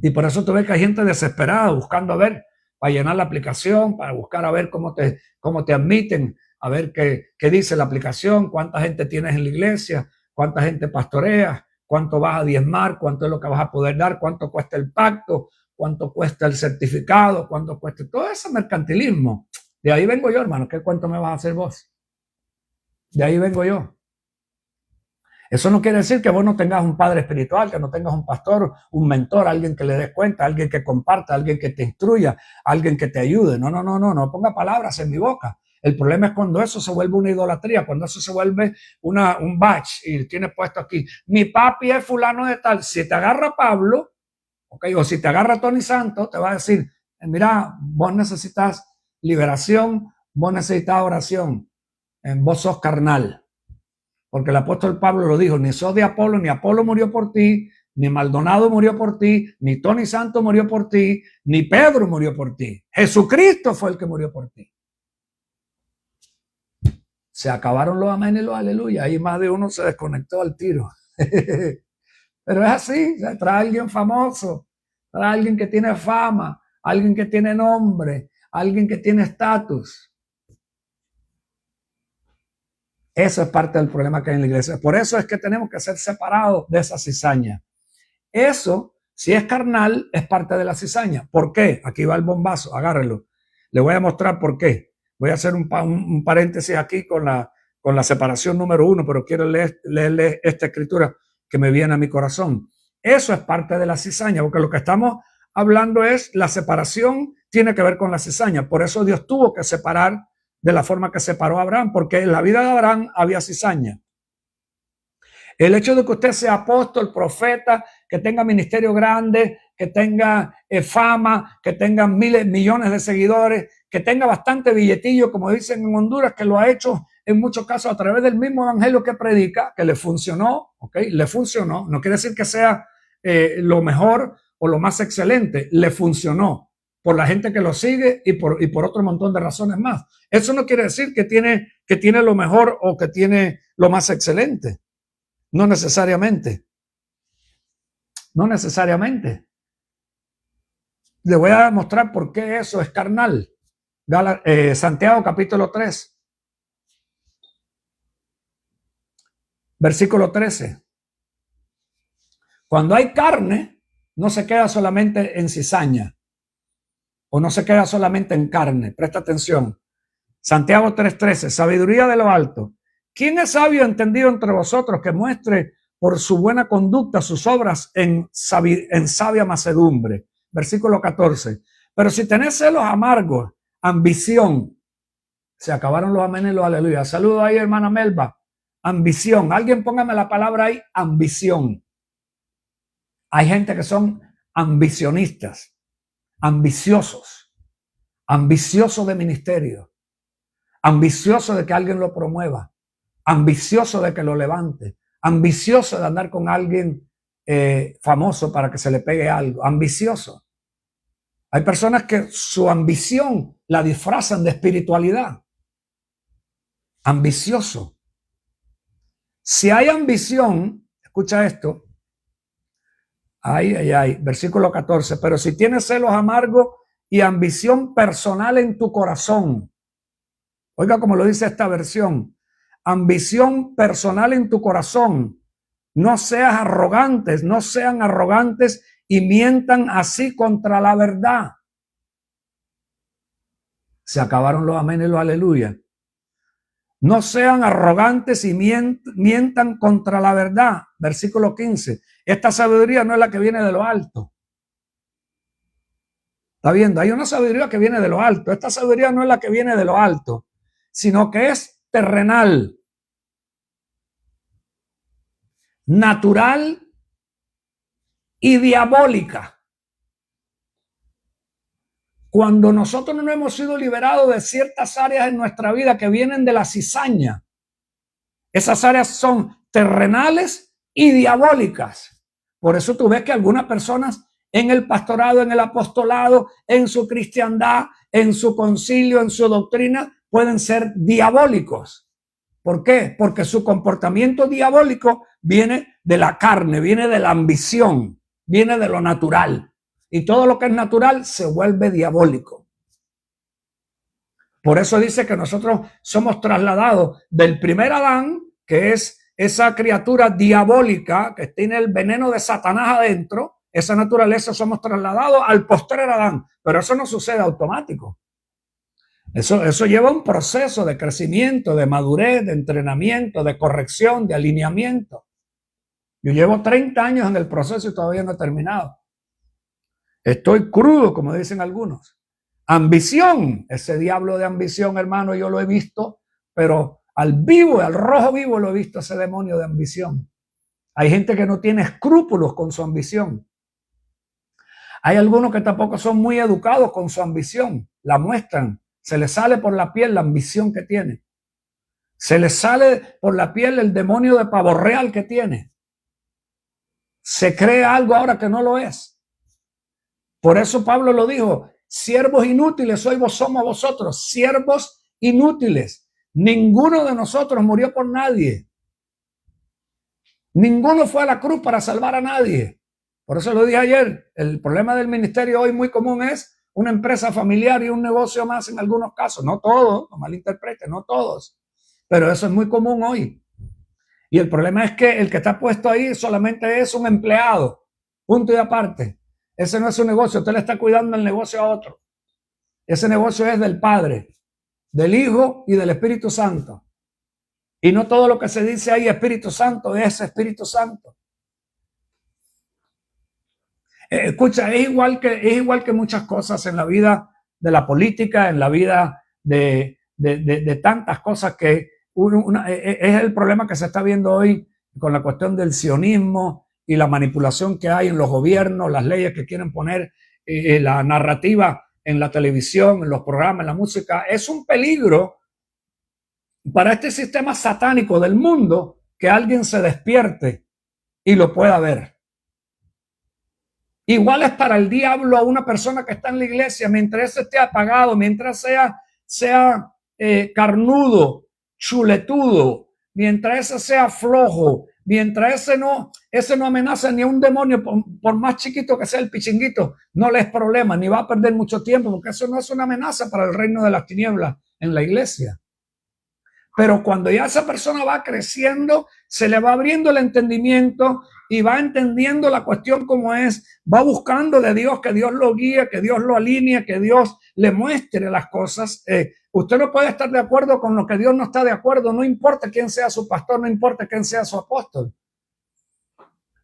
Y por eso tú ves que hay gente desesperada buscando a ver, para llenar la aplicación, para buscar a ver cómo te admiten, a ver qué dice la aplicación, cuánta gente tienes en la iglesia, cuánta gente pastoreas, cuánto vas a diezmar, cuánto es lo que vas a poder dar, cuánto cuesta el pacto, cuánto cuesta el certificado, cuánto cuesta todo ese mercantilismo. De ahí vengo yo, hermano. ¿Qué cuento me vas a hacer vos? De ahí vengo yo. Eso no quiere decir que vos no tengas un padre espiritual, que no tengas un pastor, un mentor, alguien que le des cuenta, alguien que comparta, alguien que te instruya, alguien que te ayude. No ponga palabras en mi boca. El problema es cuando eso se vuelve una idolatría, cuando eso se vuelve un badge y tiene puesto aquí, mi papi es fulano de tal. Si te agarra Pablo, okay, o si te agarra Tony Santos, te va a decir, mira, vos necesitas liberación, vos necesitas oración, vos sos carnal. Porque el apóstol Pablo lo dijo, ni sos de Apolo, ni Apolo murió por ti, ni Maldonado murió por ti, ni Tony Santos murió por ti, ni Pedro murió por ti. Jesucristo fue el que murió por ti. Se acabaron los amén y los aleluya. Ahí más de uno se desconectó al tiro. Pero es así, trae a alguien famoso, trae a alguien que tiene fama, alguien que tiene nombre, alguien que tiene estatus. Eso es parte del problema que hay en la iglesia. Por eso es que tenemos que ser separados de esa cizaña. Eso, si es carnal, es parte de la cizaña. ¿Por qué? Aquí va el bombazo, agárrenlo. Le voy a mostrar por qué. Voy a hacer un paréntesis aquí con la separación número 1, pero quiero leerle esta escritura que me viene a mi corazón. Eso es parte de la cizaña, porque lo que estamos hablando es la separación, tiene que ver con la cizaña. Por eso Dios tuvo que separar de la forma que separó a Abraham, porque en la vida de Abraham había cizaña. El hecho de que usted sea apóstol, profeta, que tenga ministerio grande, que tenga fama, que tenga miles, millones de seguidores, que tenga bastante billetillo, como dicen en Honduras, que lo ha hecho en muchos casos a través del mismo evangelio que predica, que le funcionó, ¿ok? Le funcionó. No quiere decir que sea lo mejor o lo más excelente, le funcionó por la gente que lo sigue y por otro montón de razones más. Eso no quiere decir que tiene lo mejor o que tiene lo más excelente. No necesariamente. No necesariamente. Le voy a demostrar por qué eso es carnal. Santiago capítulo 3, versículo 13. Cuando hay carne, no se queda solamente en cizaña o no se queda solamente en carne. Presta atención. Santiago 3:13, sabiduría de lo alto. ¿Quién es sabio y entendido entre vosotros que muestre por su buena conducta sus obras en sabia macedumbre? Versículo 14. Pero si tenés celos amargos, ambición, se acabaron los amenes y los aleluya. Saludo ahí, hermana Melba. Ambición. Alguien póngame la palabra ahí, ambición. Hay gente que son ambicionistas, ambiciosos de ministerio, ambicioso de que alguien lo promueva, ambicioso de que lo levante, ambicioso de andar con alguien famoso para que se le pegue algo, ambicioso. Hay personas que su ambición la disfrazan de espiritualidad. Ambicioso. Si hay ambición, escucha esto, versículo 14, pero si tienes celos amargos y ambición personal en tu corazón, oiga como lo dice esta versión, ambición personal en tu corazón, no sean arrogantes y mientan así contra la verdad. Se acabaron los amén y los aleluya. No sean arrogantes y mientan contra la verdad. Versículo 15. Esta sabiduría no es la que viene de lo alto. ¿Está viendo? Hay una sabiduría que viene de lo alto. Esta sabiduría no es la que viene de lo alto, sino que es terrenal, natural y diabólica. Cuando nosotros no hemos sido liberados de ciertas áreas en nuestra vida que vienen de la cizaña, esas áreas son terrenales y diabólicas. Por eso tú ves que algunas personas en el pastorado, en el apostolado, en su cristiandad, en su concilio, en su doctrina, pueden ser diabólicos. ¿Por qué? Porque su comportamiento diabólico viene de la carne, viene de la ambición, viene de lo natural. Y todo lo que es natural se vuelve diabólico. Por eso dice que nosotros somos trasladados del primer Adán, que es esa criatura diabólica que tiene el veneno de Satanás adentro, esa naturaleza, somos trasladados al postrer Adán. Pero eso no sucede automático. Eso lleva un proceso de crecimiento, de madurez, de entrenamiento, de corrección, de alineamiento. Yo llevo 30 años en el proceso y todavía no he terminado. Estoy crudo, como dicen algunos. Ambición, ese diablo de ambición, hermano, yo lo he visto, pero al rojo vivo lo he visto, ese demonio de ambición. Hay gente que no tiene escrúpulos con su ambición. Hay algunos que tampoco son muy educados con su ambición, la muestran, se les sale por la piel la ambición que tiene. Se les sale por la piel el demonio de pavo real que tiene. Se cree algo ahora que no lo es. Por eso Pablo lo dijo, siervos inútiles somos vosotros, siervos inútiles. Ninguno de nosotros murió por nadie. Ninguno fue a la cruz para salvar a nadie. Por eso lo dije ayer, el problema del ministerio hoy muy común es una empresa familiar y un negocio más en algunos casos. No todos, no malinterpreten, no todos. Pero eso es muy común hoy. Y el problema es que el que está puesto ahí solamente es un empleado, punto y aparte. Ese no es su negocio, usted le está cuidando el negocio a otro. Ese negocio es del Padre, del Hijo y del Espíritu Santo. Y no todo lo que se dice ahí Espíritu Santo es Espíritu Santo. Escucha, es igual que muchas cosas en la vida de la política, en la vida de tantas cosas que es el problema que se está viendo hoy con la cuestión del sionismo y la manipulación que hay en los gobiernos, las leyes que quieren poner, la narrativa en la televisión, en los programas, en la música, es un peligro para este sistema satánico del mundo que alguien se despierte y lo pueda ver. Igual es para el diablo a una persona que está en la iglesia, mientras ese esté apagado, mientras sea carnudo, chuletudo, mientras ese sea flojo, mientras ese no amenaza ni a un demonio, por más chiquito que sea el pichinguito, no le es problema, ni va a perder mucho tiempo, porque eso no es una amenaza para el reino de las tinieblas en la iglesia. Pero cuando ya esa persona va creciendo, se le va abriendo el entendimiento y va entendiendo la cuestión como es, va buscando de Dios, que Dios lo guíe, que Dios lo alinee, que Dios le muestre las cosas. Usted no puede estar de acuerdo con lo que Dios no está de acuerdo, no importa quién sea su pastor, no importa quién sea su apóstol.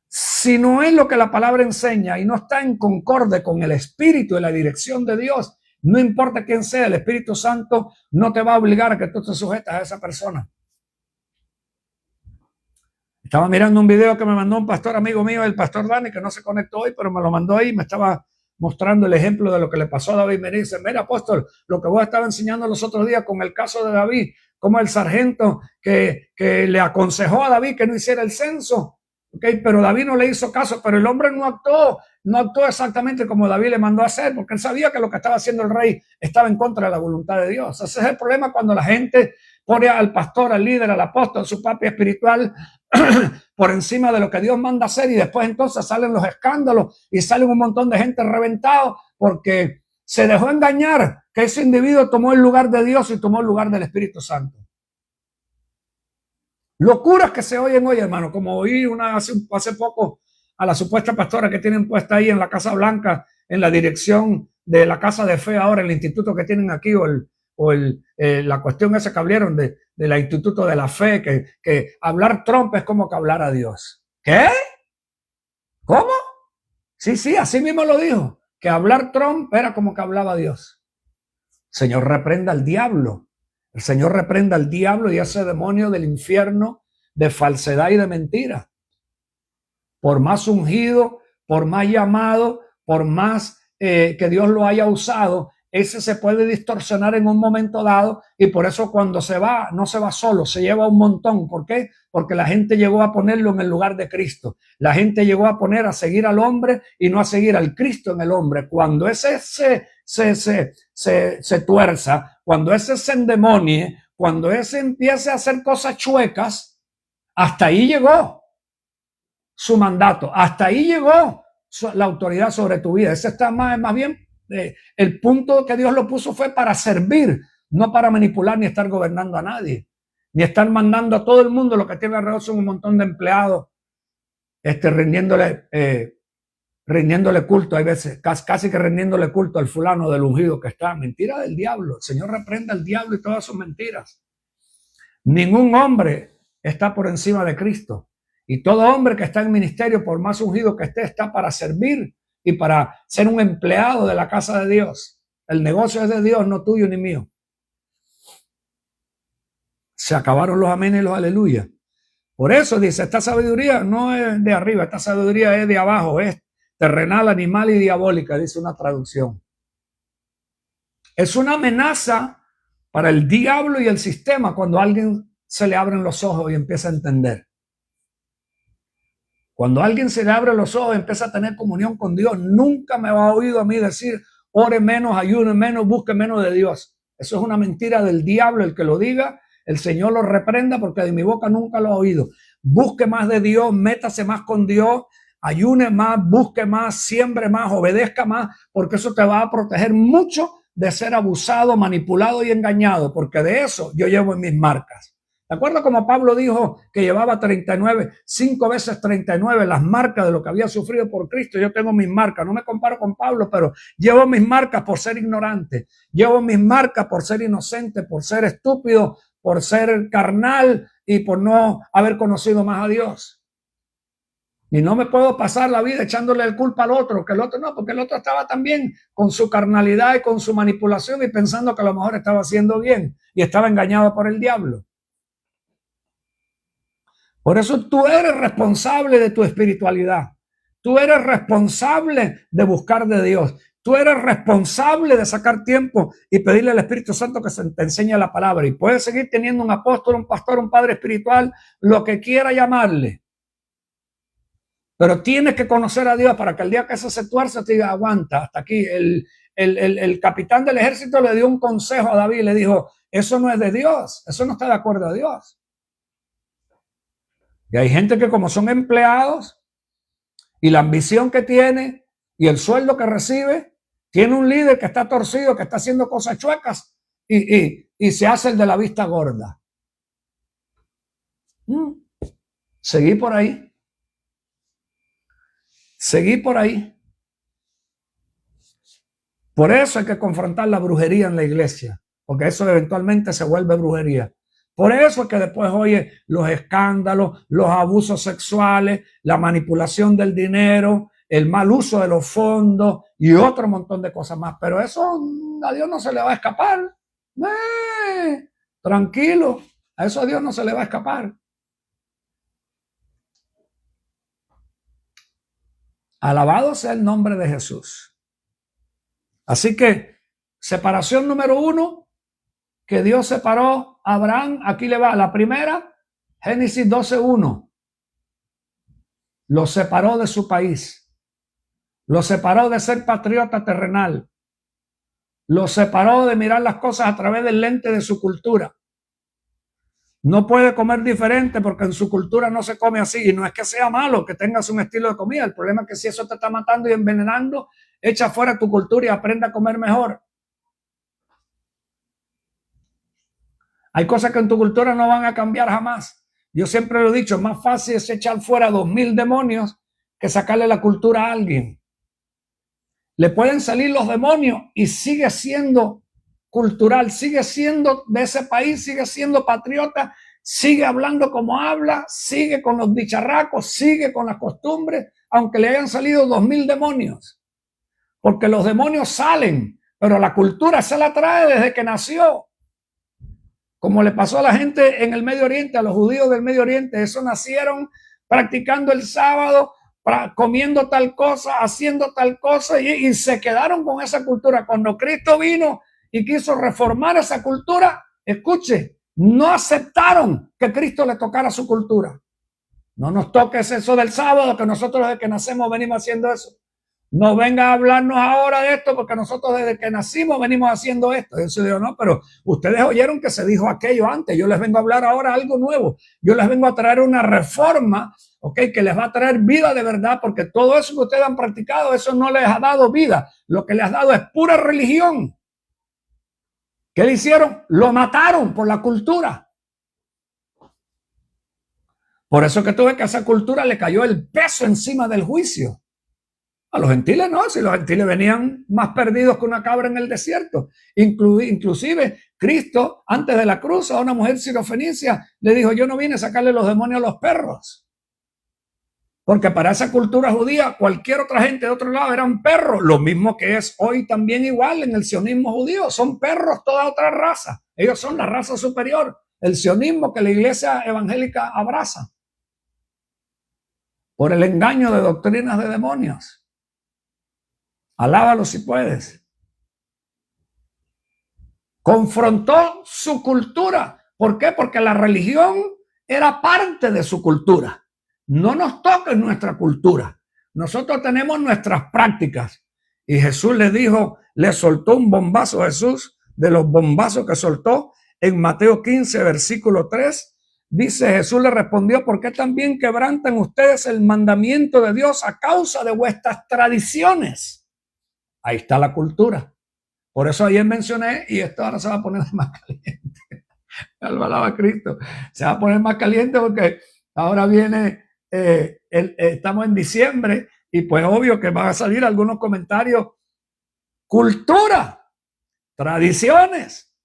Si no es lo que la palabra enseña y no está en concorde con el espíritu y la dirección de Dios, no importa quién sea, el Espíritu Santo no te va a obligar a que tú te sujetes a esa persona. Estaba mirando un video que me mandó un pastor amigo mío, el pastor Dani, que no se conectó hoy, pero me lo mandó ahí, me estaba mostrando el ejemplo de lo que le pasó a David. Me dice, mira, apóstol, lo que vos estabas enseñando los otros días con el caso de David, como el sargento que le aconsejó a David que no hiciera el censo, pero David no le hizo caso, pero el hombre no actuó exactamente como David le mandó a hacer, porque él sabía que lo que estaba haciendo el rey estaba en contra de la voluntad de Dios. Ese es el problema cuando la gente pone al pastor, al líder, al apóstol, su papi espiritual por encima de lo que Dios manda hacer, y después entonces salen los escándalos y salen un montón de gente reventado porque se dejó engañar que ese individuo tomó el lugar de Dios y tomó el lugar del Espíritu Santo. Locuras que se oyen hoy, hermano, como oí hace poco a la supuesta pastora que tienen puesta ahí en la Casa Blanca, en la dirección de la Casa de Fe ahora, el instituto que tienen aquí, la cuestión esa que hablaron de la Instituto de la Fe, que hablar Trump es como que hablar a Dios. ¿Qué? ¿Cómo? Sí, así mismo lo dijo, que hablar Trump era como que hablaba a Dios. Señor, reprenda al diablo. El Señor reprenda al diablo y a ese demonio del infierno de falsedad y de mentira. Por más ungido, por más llamado, por más que Dios lo haya usado, ese se puede distorsionar en un momento dado, y por eso cuando se va, no se va solo, se lleva un montón. ¿Por qué? Porque la gente llegó a ponerlo en el lugar de Cristo. La gente llegó a poner a seguir al hombre y no a seguir al Cristo en el hombre. Cuando ese se tuerza, cuando ese se endemonie, cuando ese empiece a hacer cosas chuecas, hasta ahí llegó su mandato, hasta ahí llegó la autoridad sobre tu vida. Ese está más bien, el punto que Dios lo puso fue para servir, no para manipular ni estar gobernando a nadie, ni estar mandando a todo el mundo. Lo que tiene alrededor son un montón de empleados rindiéndole culto, hay veces, casi que rindiéndole culto al fulano del ungido que está. Mentira del diablo. El Señor reprenda al diablo y todas sus mentiras. Ningún hombre está por encima de Cristo. Y todo hombre que está en ministerio, por más ungido que esté, está para servir y para ser un empleado de la casa de Dios. El negocio es de Dios, no tuyo ni mío. Se acabaron los amén y los aleluya. Por eso dice, esta sabiduría no es de arriba, esta sabiduría es de abajo, es terrenal, animal y diabólica, dice una traducción. Es una amenaza para el diablo y el sistema cuando a alguien se le abren los ojos y empieza a entender. Cuando a alguien se le abren los ojos y empieza a tener comunión con Dios, nunca me ha oído a mí decir, ore menos, ayune menos, busque menos de Dios. Eso es una mentira del diablo. El que lo diga, el Señor lo reprenda, porque de mi boca nunca lo ha oído. Busque más de Dios, métase más con Dios, ayune más, busque más, siembre más, obedezca más, porque eso te va a proteger mucho de ser abusado, manipulado y engañado, porque de eso yo llevo en mis marcas. ¿De acuerdo? Como Pablo dijo que llevaba 39, 5 veces 39, las marcas de lo que había sufrido por Cristo? Yo tengo mis marcas, no me comparo con Pablo, pero llevo mis marcas por ser ignorante, llevo mis marcas por ser inocente, por ser estúpido, por ser carnal y por no haber conocido más a Dios. Y no me puedo pasar la vida echándole el culpa al otro, que el otro no, porque el otro estaba también con su carnalidad y con su manipulación y pensando que a lo mejor estaba haciendo bien y estaba engañado por el diablo. Por eso tú eres responsable de tu espiritualidad. Tú eres responsable de buscar de Dios. Tú eres responsable de sacar tiempo y pedirle al Espíritu Santo que te enseñe la palabra. Y puedes seguir teniendo un apóstol, un pastor, un padre espiritual, lo que quiera llamarle. Pero tienes que conocer a Dios para que el día que eso se tuerce te diga, aguanta, hasta aquí. El capitán del ejército le dio un consejo a David y le dijo, eso no es de Dios, eso no está de acuerdo a Dios. Y hay gente que como son empleados y la ambición que tiene y el sueldo que recibe, tiene un líder que está torcido, que está haciendo cosas chuecas y se hace el de la vista gorda. Seguí por ahí. Seguí por ahí. Por eso hay que confrontar la brujería en la iglesia, porque eso eventualmente se vuelve brujería. Por eso es que después oye los escándalos, los abusos sexuales, la manipulación del dinero, el mal uso de los fondos y otro montón de cosas más. Pero eso a Dios no se le va a escapar. Tranquilo, a eso a Dios no se le va a escapar. Alabado sea el nombre de Jesús. Así que, separación número 1, que Dios separó a Abraham, aquí le va. La primera, Génesis 12:1. Lo separó de su país. Lo separó de ser patriota terrenal. Lo separó de mirar las cosas a través del lente de su cultura. No puede comer diferente porque en su cultura no se come así. Y no es que sea malo que tengas un estilo de comida. El problema es que si eso te está matando y envenenando, echa fuera tu cultura y aprende a comer mejor. Hay cosas que en tu cultura no van a cambiar jamás. Yo siempre lo he dicho, más fácil es echar fuera 2000 demonios que sacarle la cultura a alguien. Le pueden salir los demonios y sigue siendo cultural, sigue siendo de ese país, sigue siendo patriota, sigue hablando como habla, sigue con los bicharracos, sigue con las costumbres, aunque le hayan salido 2000 demonios. Porque los demonios salen, pero la cultura se la trae desde que nació. Como le pasó a la gente en el Medio Oriente, a los judíos del Medio Oriente, eso nacieron practicando el sábado, comiendo tal cosa, haciendo tal cosa, y se quedaron con esa cultura. Cuando Cristo vino y quiso reformar esa cultura, escuche, no aceptaron que Cristo le tocara su cultura. No nos toques eso del sábado, que nosotros desde que nacemos venimos haciendo eso. No venga a hablarnos ahora de esto porque nosotros desde que nacimos venimos haciendo esto. Y yo digo, no, pero ustedes oyeron que se dijo aquello antes. Yo les vengo a hablar ahora algo nuevo. Yo les vengo a traer una reforma, que les va a traer vida de verdad, porque todo eso que ustedes han practicado, eso no les ha dado vida. Lo que les ha dado es pura religión. ¿Qué le hicieron? Lo mataron por la cultura. Por eso que tuve que a esa cultura le cayó el peso encima del juicio. A los gentiles no, si los gentiles venían más perdidos que una cabra en el desierto. Inclusive Cristo, antes de la cruz, a una mujer sirofenicia le dijo, yo no vine a sacarle los demonios a los perros. Porque para esa cultura judía, cualquier otra gente de otro lado eran perros. Lo mismo que es hoy también igual en el sionismo judío. Son perros toda otra raza. Ellos son la raza superior. El sionismo que la iglesia evangélica abraza. Por el engaño de doctrinas de demonios. Alábalo si puedes. Confrontó su cultura. ¿Por qué? Porque la religión era parte de su cultura. No nos toca nuestra cultura. Nosotros tenemos nuestras prácticas. Y Jesús le dijo, le soltó un bombazo a Jesús, de los bombazos que soltó en Mateo 15, versículo 3. Dice, Jesús le respondió, ¿por qué también quebrantan ustedes el mandamiento de Dios a causa de vuestras tradiciones? Ahí está la cultura. Por eso ayer mencioné, y esto ahora se va a poner más caliente. Alabado a Cristo. Se va a poner más caliente porque ahora viene, estamos en diciembre y pues obvio que van a salir algunos comentarios. Cultura, tradiciones.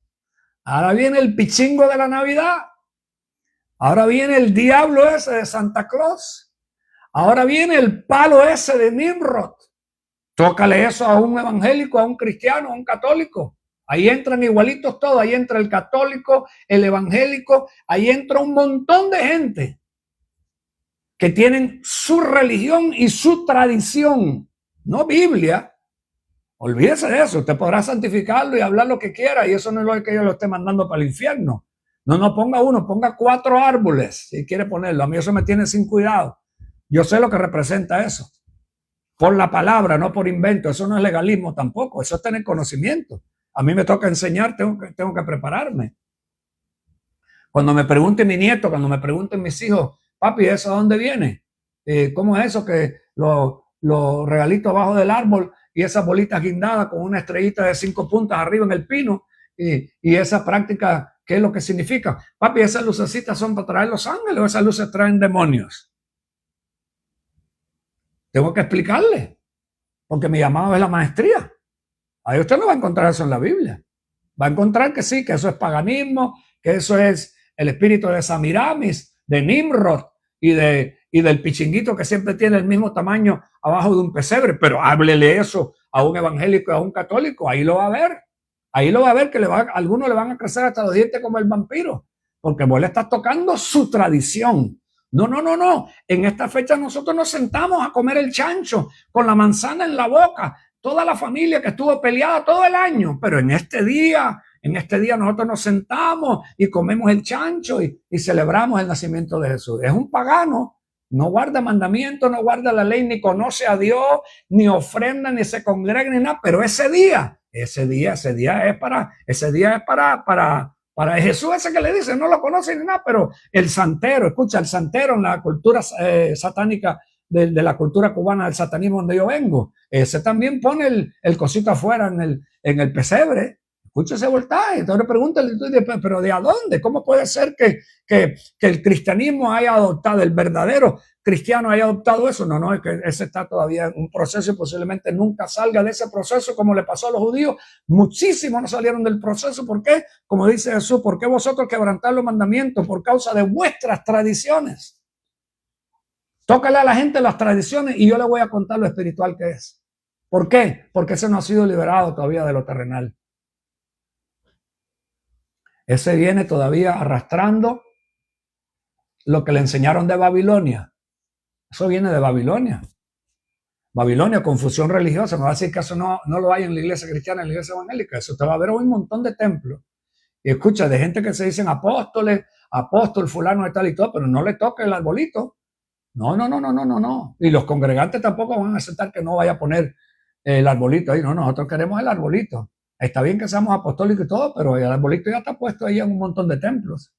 Ahora viene el pichingo de la Navidad. Ahora viene el diablo ese de Santa Claus. Ahora viene el palo ese de Nimrod. Tócale eso a un evangélico, a un cristiano, a un católico. Ahí entran igualitos todos. Ahí entra el católico, el evangélico. Ahí entra un montón de gente. que tienen su religión y su tradición, no Biblia. Olvídese de eso. Usted podrá santificarlo y hablar lo que quiera, y eso no es lo que yo lo esté mandando para el infierno. No ponga uno, ponga 4 árboles si quiere ponerlo. A mí eso me tiene sin cuidado. Yo sé lo que representa eso. Por la palabra, no por invento. Eso no es legalismo tampoco. Eso es tener conocimiento. A mí me toca enseñar, tengo que prepararme. Cuando me pregunte mi nieto, cuando me pregunten mis hijos, papi, ¿eso de dónde viene? ¿Cómo es eso que los regalitos abajo del árbol y esas bolitas guindadas con una estrellita de 5 puntas arriba en el pino? Y esa práctica, ¿qué es lo que significa? Papi, esas lucecitas son para traer los ángeles o esas luces traen demonios. Tengo que explicarle, porque mi llamado es la maestría. Ahí usted no va a encontrar eso en la Biblia. Va a encontrar que sí, que eso es paganismo, que eso es el espíritu de Samiramis, de Nimrod y del pichinguito que siempre tiene el mismo tamaño abajo de un pesebre. Pero háblele eso a un evangélico y a un católico, ahí lo va a ver. Ahí lo va a ver que algunos le van a crecer hasta los dientes como el vampiro, porque vos le estás tocando su tradición. No. En esta fecha nosotros nos sentamos a comer el chancho con la manzana en la boca. Toda la familia que estuvo peleada todo el año, pero en este día nosotros nos sentamos y comemos el chancho y celebramos el nacimiento de Jesús. Es un pagano, no guarda mandamientos, no guarda la ley, ni conoce a Dios, ni ofrenda, ni se congrega, ni nada, pero ese día es para Jesús, ese que le dice, no lo conoce ni nada, pero el santero, escucha, el santero en la cultura satánica de la cultura cubana del satanismo donde yo vengo, ese también pone el cosito afuera en el pesebre. Escucha ese voltaje. Entonces pregúntale, pero ¿de a dónde? ¿Cómo puede ser que el cristianismo haya adoptado, el verdadero cristiano haya adoptado eso? No, es que ese está todavía en un proceso y posiblemente nunca salga de ese proceso como le pasó a los judíos. Muchísimos no salieron del proceso. ¿Por qué? Como dice Jesús, ¿por qué vosotros quebrantáis los mandamientos? Por causa de vuestras tradiciones. Tócale a la gente las tradiciones y yo le voy a contar lo espiritual que es. ¿Por qué? Porque ese no ha sido liberado todavía de lo terrenal. Ese viene todavía arrastrando lo que le enseñaron de Babilonia. Eso viene de Babilonia. Babilonia, confusión religiosa. Me va a decir que eso no lo hay en la iglesia cristiana, en la iglesia evangélica. Eso te va a ver un montón de templos. Y escucha, de gente que se dicen apóstoles, apóstol fulano de tal y todo, pero no le toque el arbolito. No. Y los congregantes tampoco van a aceptar que no vaya a poner el arbolito ahí. No, nosotros queremos el arbolito. Está bien que seamos apostólicos y todo, pero el arbolito ya está puesto ahí en un montón de templos.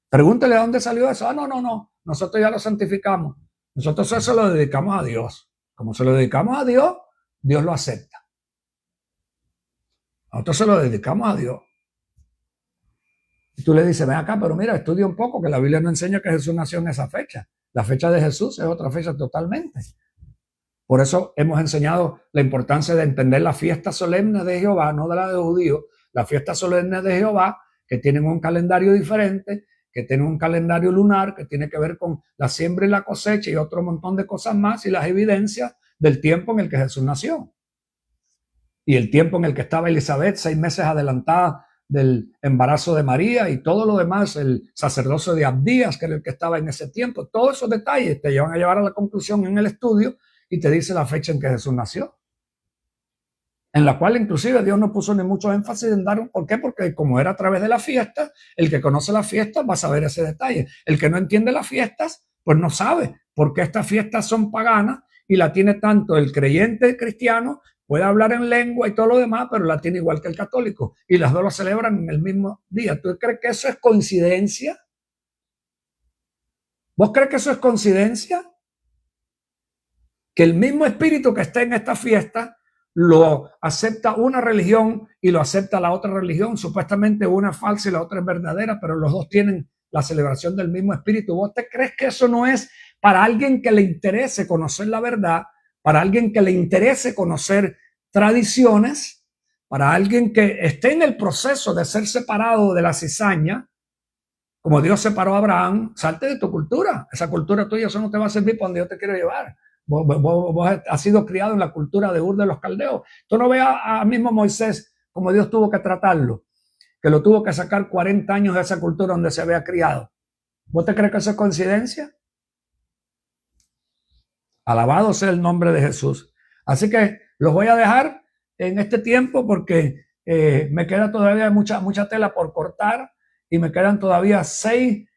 Pregúntele de dónde salió eso. No. Nosotros ya lo santificamos. Nosotros eso lo dedicamos a Dios. Como se lo dedicamos a Dios, Dios lo acepta. Nosotros se lo dedicamos a Dios. Y tú le dices, ven acá, pero mira, estudia un poco, que la Biblia no enseña que Jesús nació en esa fecha. La fecha de Jesús es otra fecha totalmente. Por eso hemos enseñado la importancia de entender la fiesta solemne de Jehová, no de la de judíos, la fiesta solemne de Jehová, que tienen un calendario diferente, que tienen un calendario lunar, que tiene que ver con la siembra y la cosecha y otro montón de cosas más, y las evidencias del tiempo en el que Jesús nació. Y el tiempo en el que estaba Elizabeth, 6 meses adelantada del embarazo de María y todo lo demás, el sacerdocio de Abdías, que era el que estaba en ese tiempo. Todos esos detalles te llevan a llevar a la conclusión en el estudio y te dice la fecha en que Jesús nació, en la cual inclusive Dios no puso ni mucho énfasis en dar. ¿Por qué? Porque como era a través de la fiesta, el que conoce las fiestas va a saber ese detalle. El que no entiende las fiestas, pues no sabe, porque estas fiestas son paganas y la tiene tanto el creyente cristiano, puede hablar en lengua y todo lo demás, pero la tiene igual que el católico, y las dos lo celebran en el mismo día. ¿Tú crees que eso es coincidencia? ¿Vos crees que eso es coincidencia? Que el mismo espíritu que está en esta fiesta lo acepta una religión y lo acepta la otra religión. Supuestamente una es falsa y la otra es verdadera, pero los dos tienen la celebración del mismo espíritu. ¿Vos te crees que eso no es para alguien que le interese conocer la verdad, para alguien que le interese conocer tradiciones, para alguien que esté en el proceso de ser separado de la cizaña, como Dios separó a Abraham? Salte de tu cultura. Esa cultura tuya, eso no te va a servir para donde yo te quiero llevar. Vos has sido criado en la cultura de Ur de los Caldeos. Tú no veas a mismo Moisés como Dios tuvo que tratarlo, que lo tuvo que sacar 40 años de esa cultura donde se había criado. ¿Vos te crees que eso es coincidencia? Alabado sea el nombre de Jesús. Así que los voy a dejar en este tiempo porque me queda todavía mucha tela por cortar y me quedan todavía seis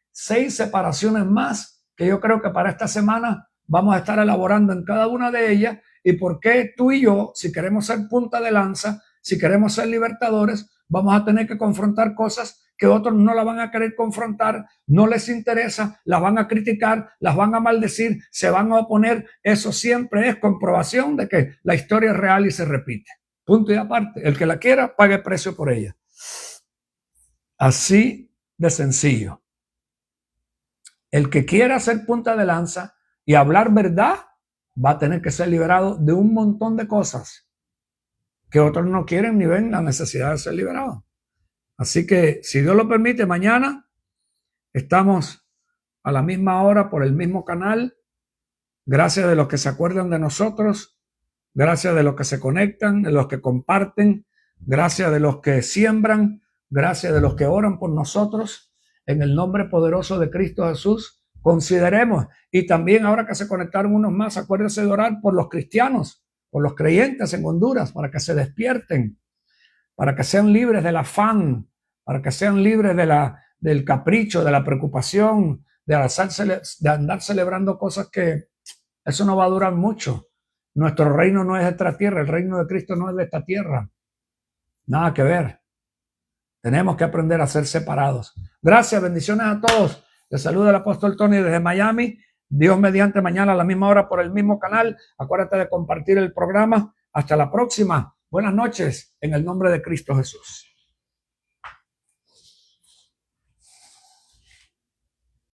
separaciones más que yo creo que para esta semana vamos a estar elaborando en cada una de ellas y por qué tú y yo, si queremos ser punta de lanza, si queremos ser libertadores, vamos a tener que confrontar cosas que otros no la van a querer confrontar, no les interesa, las van a criticar, las van a maldecir, se van a oponer. Eso siempre es comprobación de que la historia es real y se repite. Punto y aparte. El que la quiera, pague precio por ella. Así de sencillo. El que quiera ser punta de lanza y hablar verdad, va a tener que ser liberado de un montón de cosas que otros no quieren ni ven la necesidad de ser liberados. Así que, si Dios lo permite, mañana estamos a la misma hora por el mismo canal. Gracias de los que se acuerdan de nosotros, gracias de los que se conectan, de los que comparten, gracias de los que siembran, gracias de los que oran por nosotros. En el nombre poderoso de Cristo Jesús, consideremos, y también ahora que se conectaron unos más, acuérdense de orar por los cristianos, por los creyentes en Honduras, para que se despierten, para que sean libres del afán, para que sean libres del capricho, de la preocupación, de andar celebrando cosas que eso no va a durar mucho. Nuestro reino no es de esta tierra, el reino de Cristo no es de esta tierra. Nada que ver. Tenemos que aprender a ser separados. Gracias, bendiciones a todos. Les saluda el apóstol Tony desde Miami. Dios mediante, mañana a la misma hora por el mismo canal. Acuérdate de compartir el programa. Hasta la próxima. Buenas noches en el nombre de Cristo Jesús.